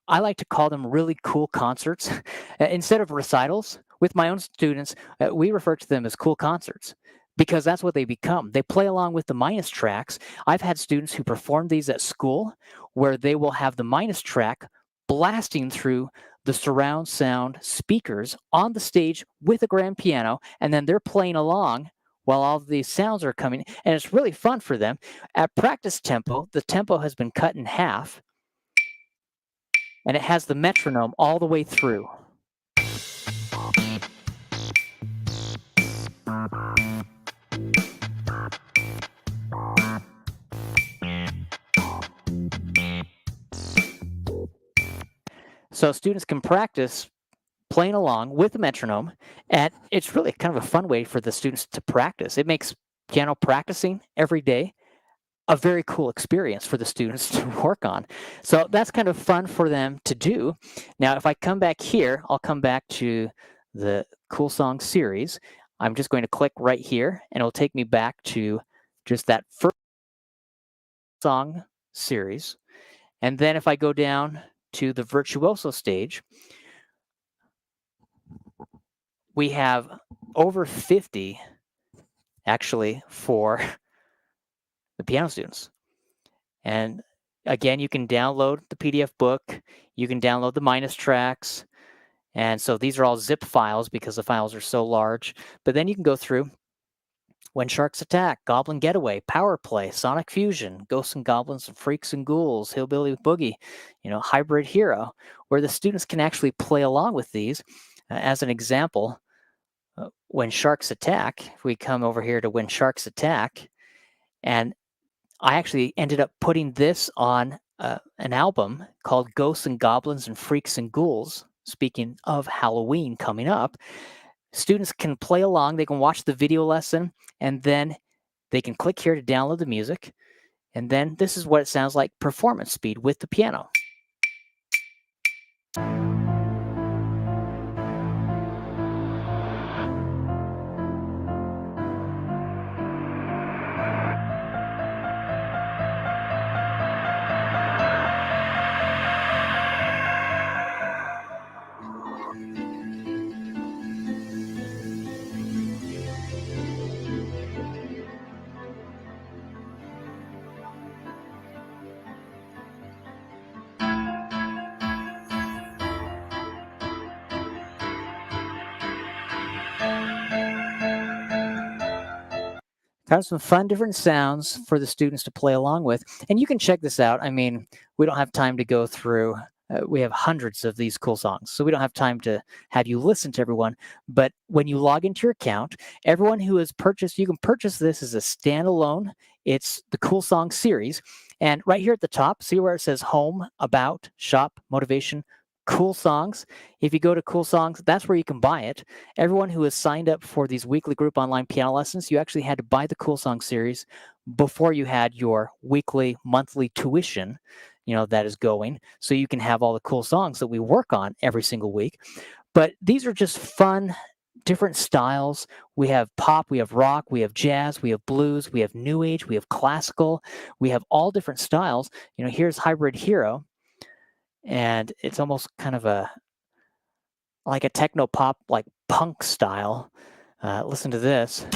I like to call them really cool concerts. Instead of recitals, with my own students, we refer to them as cool concerts because that's what they become. They play along with the minus tracks. I've had students who perform these at school where they will have the minus track blasting through the surround sound speakers on the stage with a grand piano, and then they're playing along while all of these sounds are coming, and it's really fun for them. At practice tempo, the tempo has been cut in half, and it has the metronome all the way through. So students can practice playing along with the metronome, and it's really kind of a fun way for the students to practice. It makes piano practicing every day a very cool experience for the students to work on. So that's kind of fun for them to do. Now, if I come back here, I'll come back to the Cool Song series. I'm just going to click right here, and it'll take me back to just that first song series. And then if I go down to the Virtuoso stage, we have over 50 actually for the piano students. And again, you can download the PDF book, you can download the minus tracks. And so these are all zip files because the files are so large. But then you can go through When Sharks Attack, Goblin Getaway, Power Play, Sonic Fusion, Ghosts and Goblins and Freaks and Ghouls, Hillbilly Boogie, Hybrid Hero, where the students can actually play along with these. As an example, When Sharks Attack, if we come over here to When Sharks Attack, and I actually ended up putting this on an album called Ghosts and Goblins and Freaks and Ghouls. Speaking of Halloween coming up, students can play along, they can watch the video lesson, and then they can click here to download the music. And then this is what it sounds like performance speed with the piano. Kind of some fun different sounds for the students to play along with. And you can check this out. I mean, we don't have time to go through. We have hundreds of these cool songs, so we don't have time to have you listen to everyone. But when you log into your account, everyone who has purchased, you can purchase this as a standalone. It's the Cool Song series. And right here at the top, see where it says Home, About, Shop, Motivation, Cool Songs. If you go to Cool Songs, that's where you can buy it. Everyone who has signed up for these weekly group online piano lessons, you actually had to buy the Cool Song series before you had your weekly, monthly tuition, that is going. So you can have all the cool songs that we work on every single week. But these are just fun, different styles. We have pop, we have rock, we have jazz, we have blues, we have new age, we have classical, we have all different styles. Here's Hybrid Hero. And it's almost kind of like a techno pop, like punk style. Listen to this.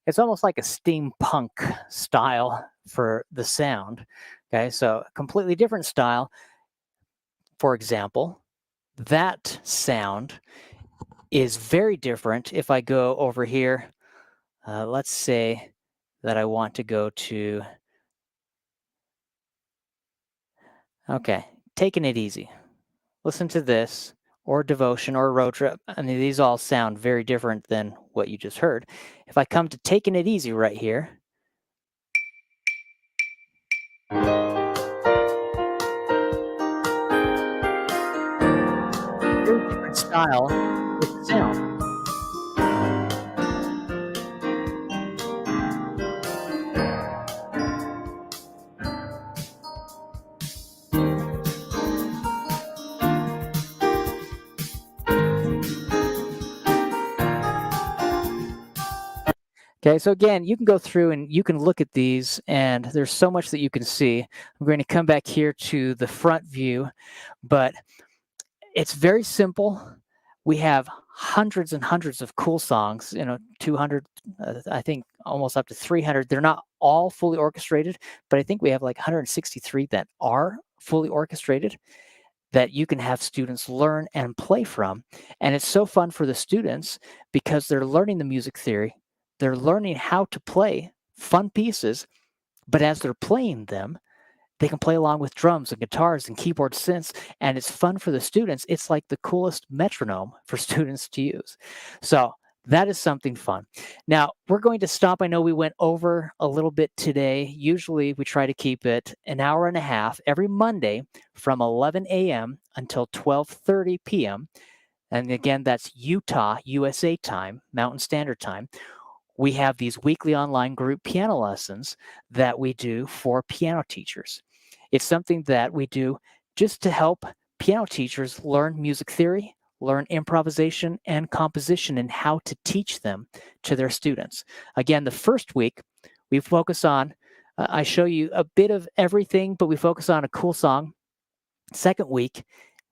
It's almost like a steampunk style for the sound. Okay, so completely different style. For example, that sound is very different. If I go over here, let's say that I want to go to, okay, Taking It Easy. Listen to this, or Devotion, or Road Trip. I mean, these all sound very different than what you just heard. If I come to Taking It Easy right here, very different style with the sound. Okay, so again, you can go through and you can look at these, and there's so much that you can see. I'm going to come back here to the front view, but it's very simple. We have hundreds and hundreds of cool songs, 200, I think almost up to 300. They're not all fully orchestrated, but I think we have like 163 that are fully orchestrated that you can have students learn and play from. And it's so fun for the students because they're learning the music theory, they're learning how to play fun pieces, but as they're playing them, they can play along with drums and guitars and keyboard synths, and it's fun for the students. It's like the coolest metronome for students to use. So that is something fun. Now, we're going to stop. I know we went over a little bit today. Usually we try to keep it an hour and a half every Monday from 11 a.m. until 12:30 p.m. And again, that's Utah, USA time, Mountain Standard Time. We have these weekly online group piano lessons that we do for piano teachers. It's something that we do just to help piano teachers learn music theory, learn improvisation and composition, and how to teach them to their students. Again, the first week, we focus on, I show you a bit of everything, but we focus on a cool song. Second week,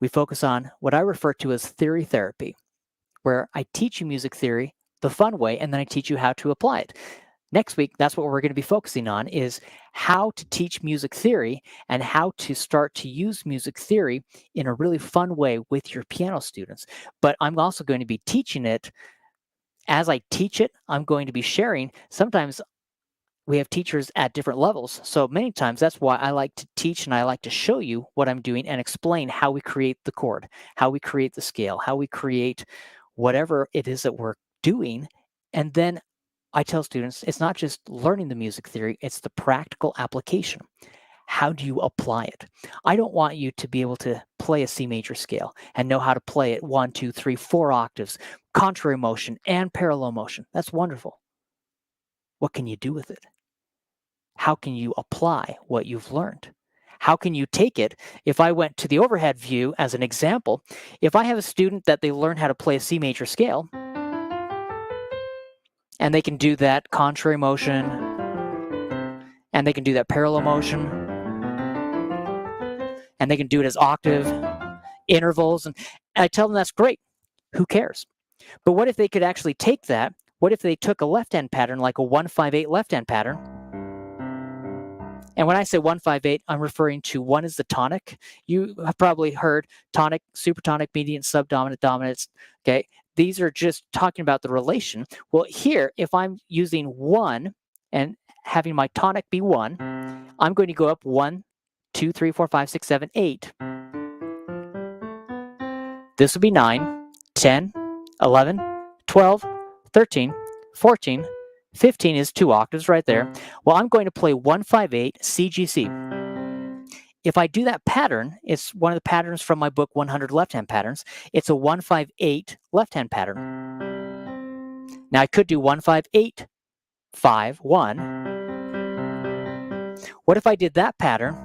we focus on what I refer to as theory therapy, where I teach you music theory the fun way, and then I teach you how to apply it. Next week, that's what we're going to be focusing on, is how to teach music theory and how to start to use music theory in a really fun way with your piano students. But I'm also going to be teaching it. As I teach it, I'm going to be sharing. Sometimes we have teachers at different levels. So many times that's why I like to teach and I like to show you what I'm doing and explain how we create the chord, how we create the scale, how we create whatever it is that we're doing. And then I tell students, it's not just learning the music theory, it's the practical application. How do you apply it? I don't want you to be able to play a C major scale and know how to play it 1, 2, 3, 4 octaves, contrary motion and parallel motion. That's wonderful. What can you do with it? How can you apply what you've learned? How can you take it? If I went to the overhead view as an example, if I have a student that they learn how to play a C major scale, and they can do that contrary motion, and they can do that parallel motion, and they can do it as octave intervals, and I tell them that's great. Who cares? But what if they could actually take that? What if they took a left-hand pattern, like a 1-5-8 left-hand pattern? And when I say 1-5-8, I'm referring to 1 is the tonic. You have probably heard tonic, supertonic, mediant, subdominant, dominant. Okay, these are just talking about the relation. Well, here, if I'm using 1 and having my tonic be 1, I'm going to go up 1, 2, 3, 4, 5, 6, 7, 8. This would be 9, 10, 11, 12, 13, 14, 15 is 2 octaves right there. Well, I'm going to play 1-5-8 CGC. If I do that pattern, it's one of the patterns from my book, 100 Left-Hand Patterns. It's a 1-5-8 left-hand pattern. Now, I could do 1-5-8, 5, 1. What if I did that pattern?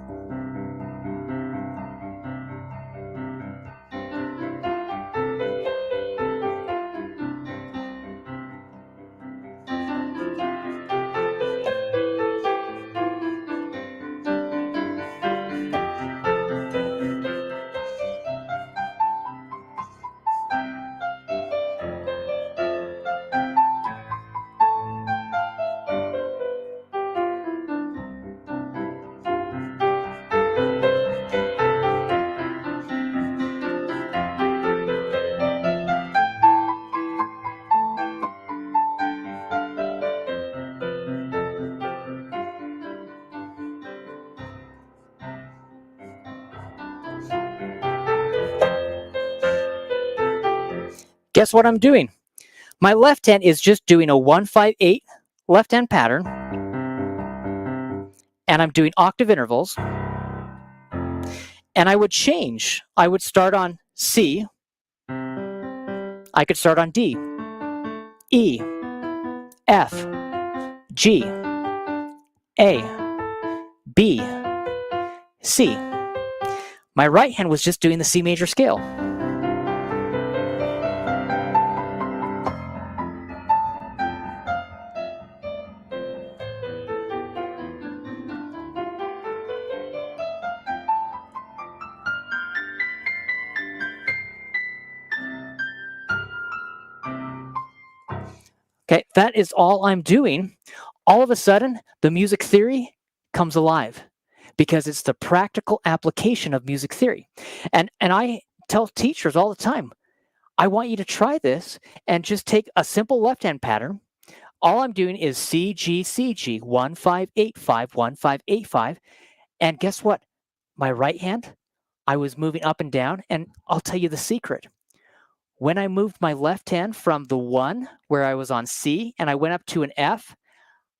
Guess what I'm doing? My left hand is just doing a 1-5-8 left-hand pattern, and I'm doing octave intervals. And I would change. I would start on C. I could start on D, E, F, G, A, B, C. My right hand was just doing the C major scale. Okay, that is all I'm doing. All of a sudden, the music theory comes alive because it's the practical application of music theory. And I tell teachers all the time, I want you to try this and just take a simple left-hand pattern. All I'm doing is C, G, C, G, 1, 5, 8, 5, 1, 5, 8, 5. And guess what? My right hand, I was moving up and down. And I'll tell you the secret. When I moved my left hand from the 1 where I was on C and I went up to an F,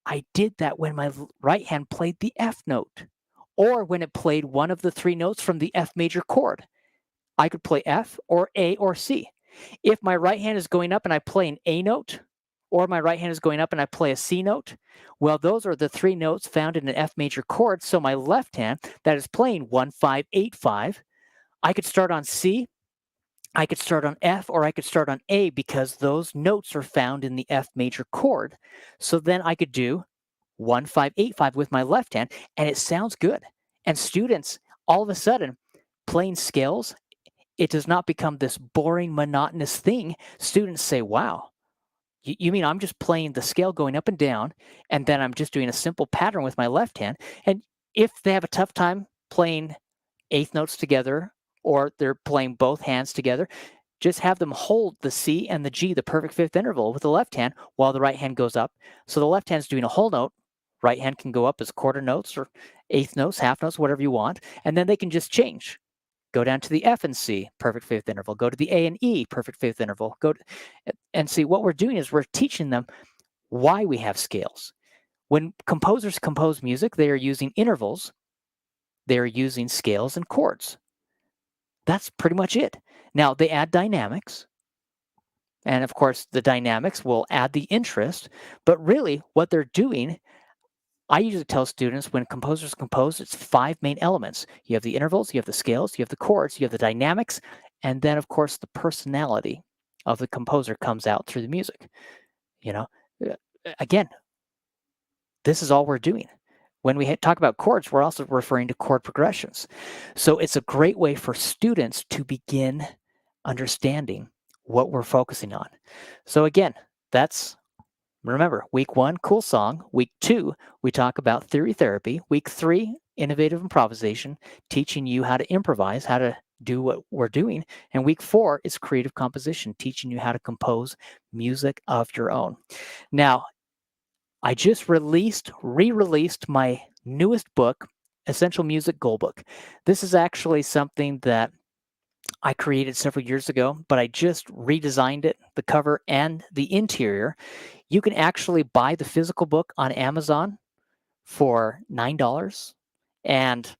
I did that when my right hand played the F note or when it played one of the 3 notes from the F major chord. I could play F or A or C. If my right hand is going up and I play an A note, or my right hand is going up and I play a C note, well, those are the 3 notes found in an F major chord. So my left hand that is playing 1, 5, 8, 5, I could start on C, I could start on F, or I could start on A because those notes are found in the F major chord. So then I could do 1, 5, 8, 5 with my left hand, and it sounds good. And students, all of a sudden, playing scales, it does not become this boring, monotonous thing. Students say, wow, you mean I'm just playing the scale going up and down, and then I'm just doing a simple pattern with my left hand? And if they have a tough time playing eighth notes together, or they're playing both hands together, just have them hold the C and the G, the perfect fifth interval, with the left hand while the right hand goes up. So the left hand's doing a whole note. Right hand can go up as quarter notes or eighth notes, half notes, whatever you want. And then they can just change. Go down to the F and C, perfect fifth interval. Go to the A and E, perfect fifth interval. And see, what we're doing is we're teaching them why we have scales. When composers compose music, they are using intervals, they are using scales and chords. That's pretty much it. Now, they add dynamics. And of course, the dynamics will add the interest. But really, what they're doing, I usually tell students when composers compose, it's 5 main elements. You have the intervals, you have the scales, you have the chords, you have the dynamics, and then, of course, the personality of the composer comes out through the music. Again, this is all we're doing. When we talk about chords, we're also referring to chord progressions. So it's a great way for students to begin understanding what we're focusing on. So again, remember, week 1, cool song. Week 2, we talk about theory therapy. Week 3, innovative improvisation, teaching you how to improvise, how to do what we're doing. And week 4 is creative composition, teaching you how to compose music of your own. Now, I just re-released my newest book, Essential Music Goal Book. This is actually something that I created several years ago, but I just redesigned it, the cover and the interior. You can actually buy the physical book on Amazon for $9. And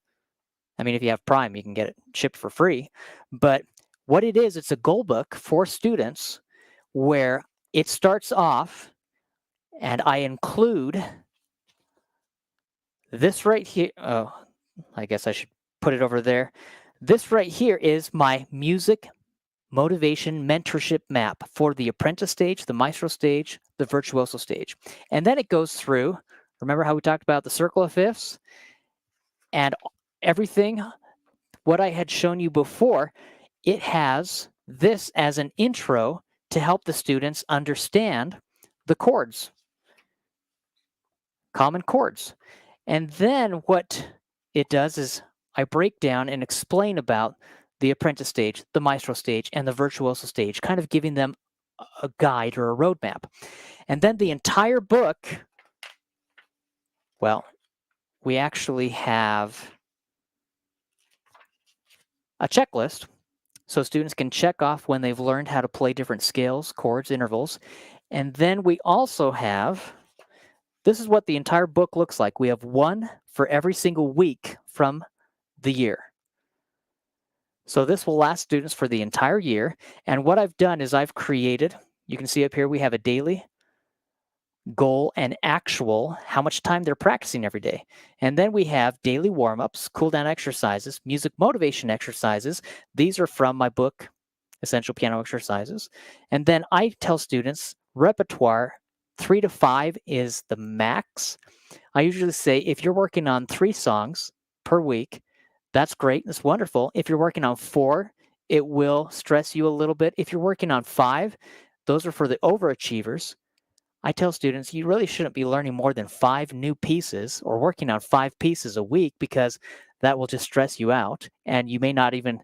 I mean, if you have Prime, you can get it shipped for free. But what it is, it's a goal book for students where it starts off, and I include this right here. Oh, I guess I should put it over there. This right here is my music motivation mentorship map for the Apprentice Stage, the Maestro Stage, the Virtuoso Stage. And then it goes through, remember how we talked about the circle of fifths? And everything, what I had shown you before, it has this as an intro to help the students understand the chords, common chords. And then what it does is I break down and explain about the Apprentice Stage, the Maestro Stage, and the Virtuoso Stage, kind of giving them a guide or a roadmap. And then the entire book, well, we actually have a checklist so students can check off when they've learned how to play different scales, chords, intervals. And then we also have, this is what the entire book looks like. We have one for every single week from the year. So this will last students for the entire year. And what I've done is I've created, you can see up here, we have a daily goal and actual, how much time they're practicing every day. And then we have daily warm-ups, cool-down exercises, music motivation exercises. These are from my book, Essential Piano Exercises. And then I tell students repertoire 3 to 5 is the max. I usually say if you're working on 3 songs per week, that's great. That's wonderful. If you're working on 4, it will stress you a little bit. If you're working on 5, those are for the overachievers. I tell students you really shouldn't be learning more than 5 new pieces or working on 5 pieces a week, because that will just stress you out and you may not even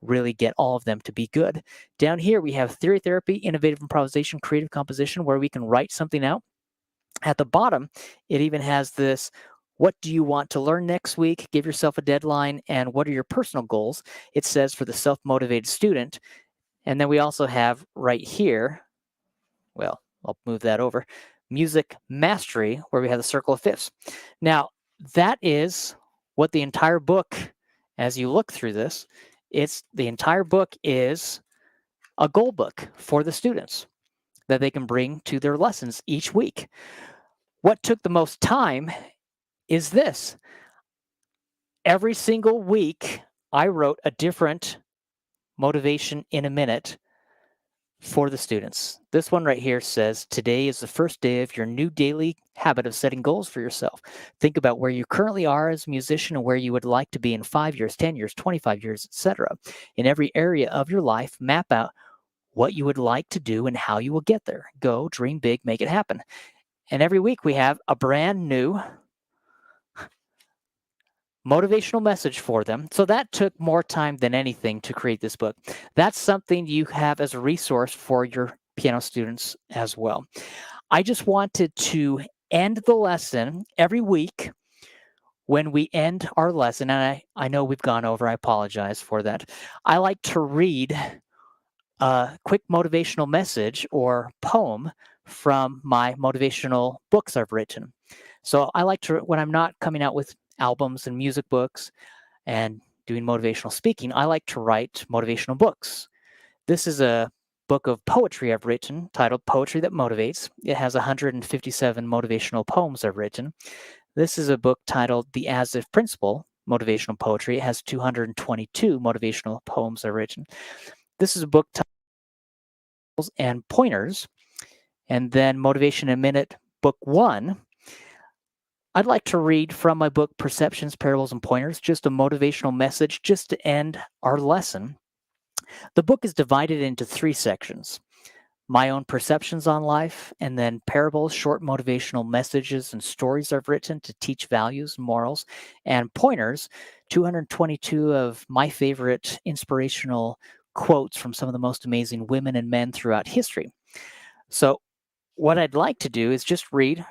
really get all of them to be good. Down here we have theory therapy, innovative improvisation, creative composition, where we can write something out. At the bottom, it even has this: what do you want to learn next week? Give yourself a deadline. And what are your personal goals? It says for the self-motivated student. And then we also have right here, well, I'll move that over, music mastery, where we have the circle of fifths. Now, that is what the entire book, as you look through this, the entire book is a goal book for the students that they can bring to their lessons each week. What took the most time is this. Every single week, I wrote a different motivation in a minute for the students. This one right here says, today is the first day of your new daily habit of setting goals for yourself. Think about where you currently are as a musician and where you would like to be in 5 years, 10 years, 25 years, etc. In every area of your life, map out what you would like to do and how you will get there. Go, dream big, make it happen. And every week we have a brand new motivational message for them. So that took more time than anything to create this book. That's something you have as a resource for your piano students as well. I just wanted to end the lesson every week. When we end our lesson, and I know we've gone over, I apologize for that. I like to read a quick motivational message or poem from my motivational books I've written. So I like to, when I'm not coming out with albums and music books and doing motivational speaking, I like to write motivational books. This is a book of poetry I've written titled Poetry That Motivates. It has 157 motivational poems I've written. This is a book titled The As If Principle, Motivational Poetry. It has 222 motivational poems I've written. This is a book titled and Pointers. And then Motivation in a Minute, Book 1. I'd like to read from my book, Perceptions, Parables, and Pointers, just a motivational message just to end our lesson. The book is divided into 3 sections: my own perceptions on life, and then parables, short motivational messages and stories I've written to teach values and morals, and pointers, 222 of my favorite inspirational quotes from some of the most amazing women and men throughout history. So what I'd like to do is just read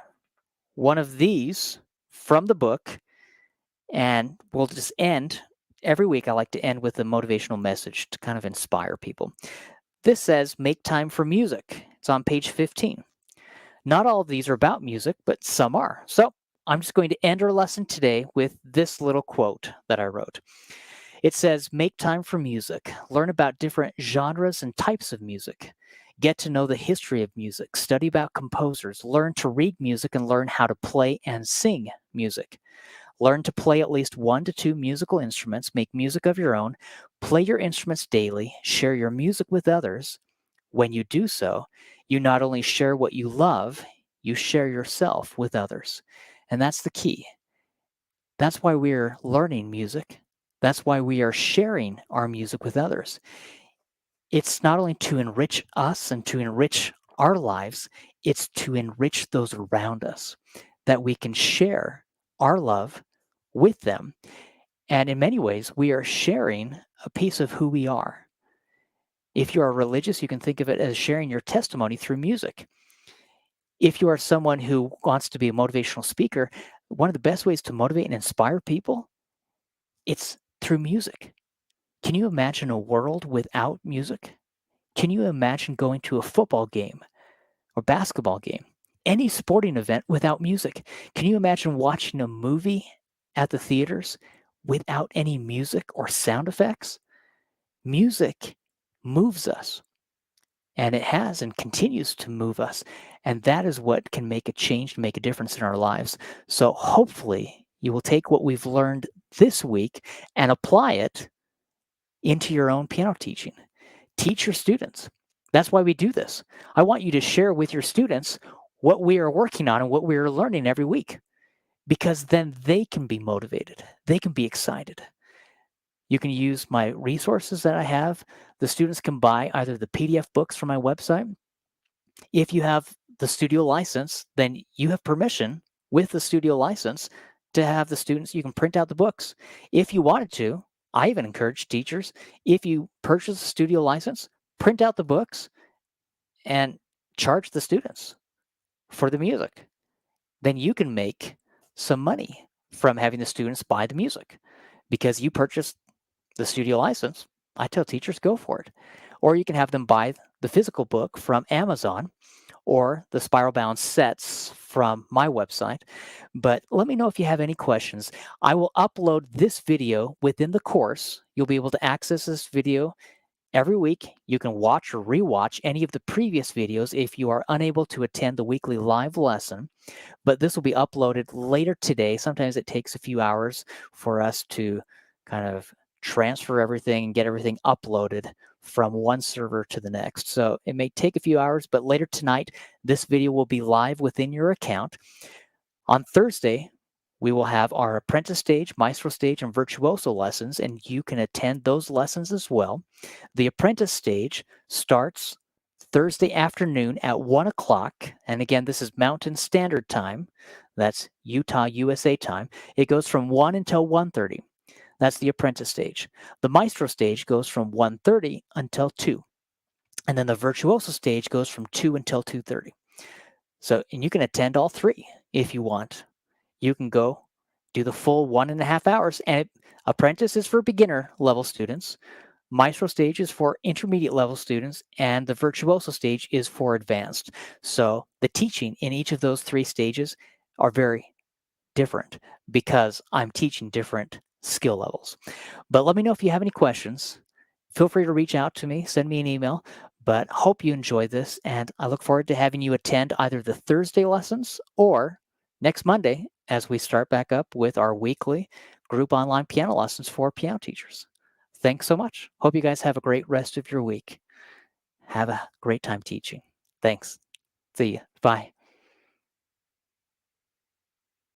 one of these from the book, and we'll just end every week. I like to end with a motivational message to kind of inspire people. This says, make time for music. It's on page 15. Not all of these are about music, but some are. So I'm just going to end our lesson today with this little quote that I wrote. It says, make time for music. Learn about different genres and types of music. Get to know the history of music. Study about composers. Learn to read music and learn how to play and sing music. Learn to play at least 1 to 2 musical instruments. Make music of your own. Play your instruments daily. Share your music with others. When you do so, you not only share what you love, you share yourself with others. And that's the key. That's why we're learning music. That's why we are sharing our music with others. It's not only to enrich us and to enrich our lives, it's to enrich those around us, that we can share our love with them. And in many ways, we are sharing a piece of who we are. If you are religious, you can think of it as sharing your testimony through music. If you are someone who wants to be a motivational speaker, one of the best ways to motivate and inspire people, it's through music. Can you imagine a world without music? Can you imagine going to a football game or basketball game, any sporting event without music? Can you imagine watching a movie at the theaters without any music or sound effects? Music moves us, and it has and continues to move us. And that is what can make a change, make a difference in our lives. So hopefully you will take what we've learned this week and apply it into your own piano teaching. Teach your students. That's why we do this. I want you to share with your students what we are working on and what we are learning every week, because then they can be motivated. They can be excited. You can use my resources that I have. The students can buy either the PDF books from my website. If you have the studio license, then you have permission with the studio license to have the students, you can print out the books. If you wanted to, I even encourage teachers, if you purchase a studio license, print out the books and charge the students for the music. Then you can make some money from having the students buy the music because you purchased the studio license. I tell teachers, go for it. Or you can have them buy the physical book from Amazon or the spiral bound sets from my website. But let me know if you have any questions. I will upload this video within the course. You'll be able to access this video every week. You can watch or rewatch any of the previous videos if you are unable to attend the weekly live lesson. But this will be uploaded later today. Sometimes it takes a few hours for us to kind of transfer everything and get everything uploaded from one server to the next. So it may take a few hours, but later tonight, this video will be live within your account. On Thursday, we will have our Apprentice Stage, Maestro Stage, and Virtuoso lessons, and you can attend those lessons as well. The Apprentice Stage starts Thursday afternoon at 1 o'clock. And again, this is Mountain Standard Time. That's Utah, USA time. It goes from 1 until 1:30. That's the Apprentice Stage. The Maestro Stage goes from 1:30 until 2. And then the Virtuoso Stage goes from 2 until 2:30. So, and you can attend all three if you want. You can go do the full 1.5 hours. And Apprentice is for beginner level students. Maestro Stage is for intermediate level students, and the Virtuoso Stage is for advanced. So the teaching in each of those three stages are very different because I'm teaching different skill levels. But let me know if you have any questions. Feel free to reach out to me, send me an email. But hope you enjoy this, and I look forward to having you attend either the Thursday lessons or next Monday as we start back up with our weekly group online piano lessons for piano teachers. Thanks so much. Hope you guys have a great rest of your week. Have a great time teaching. Thanks. See you. Bye.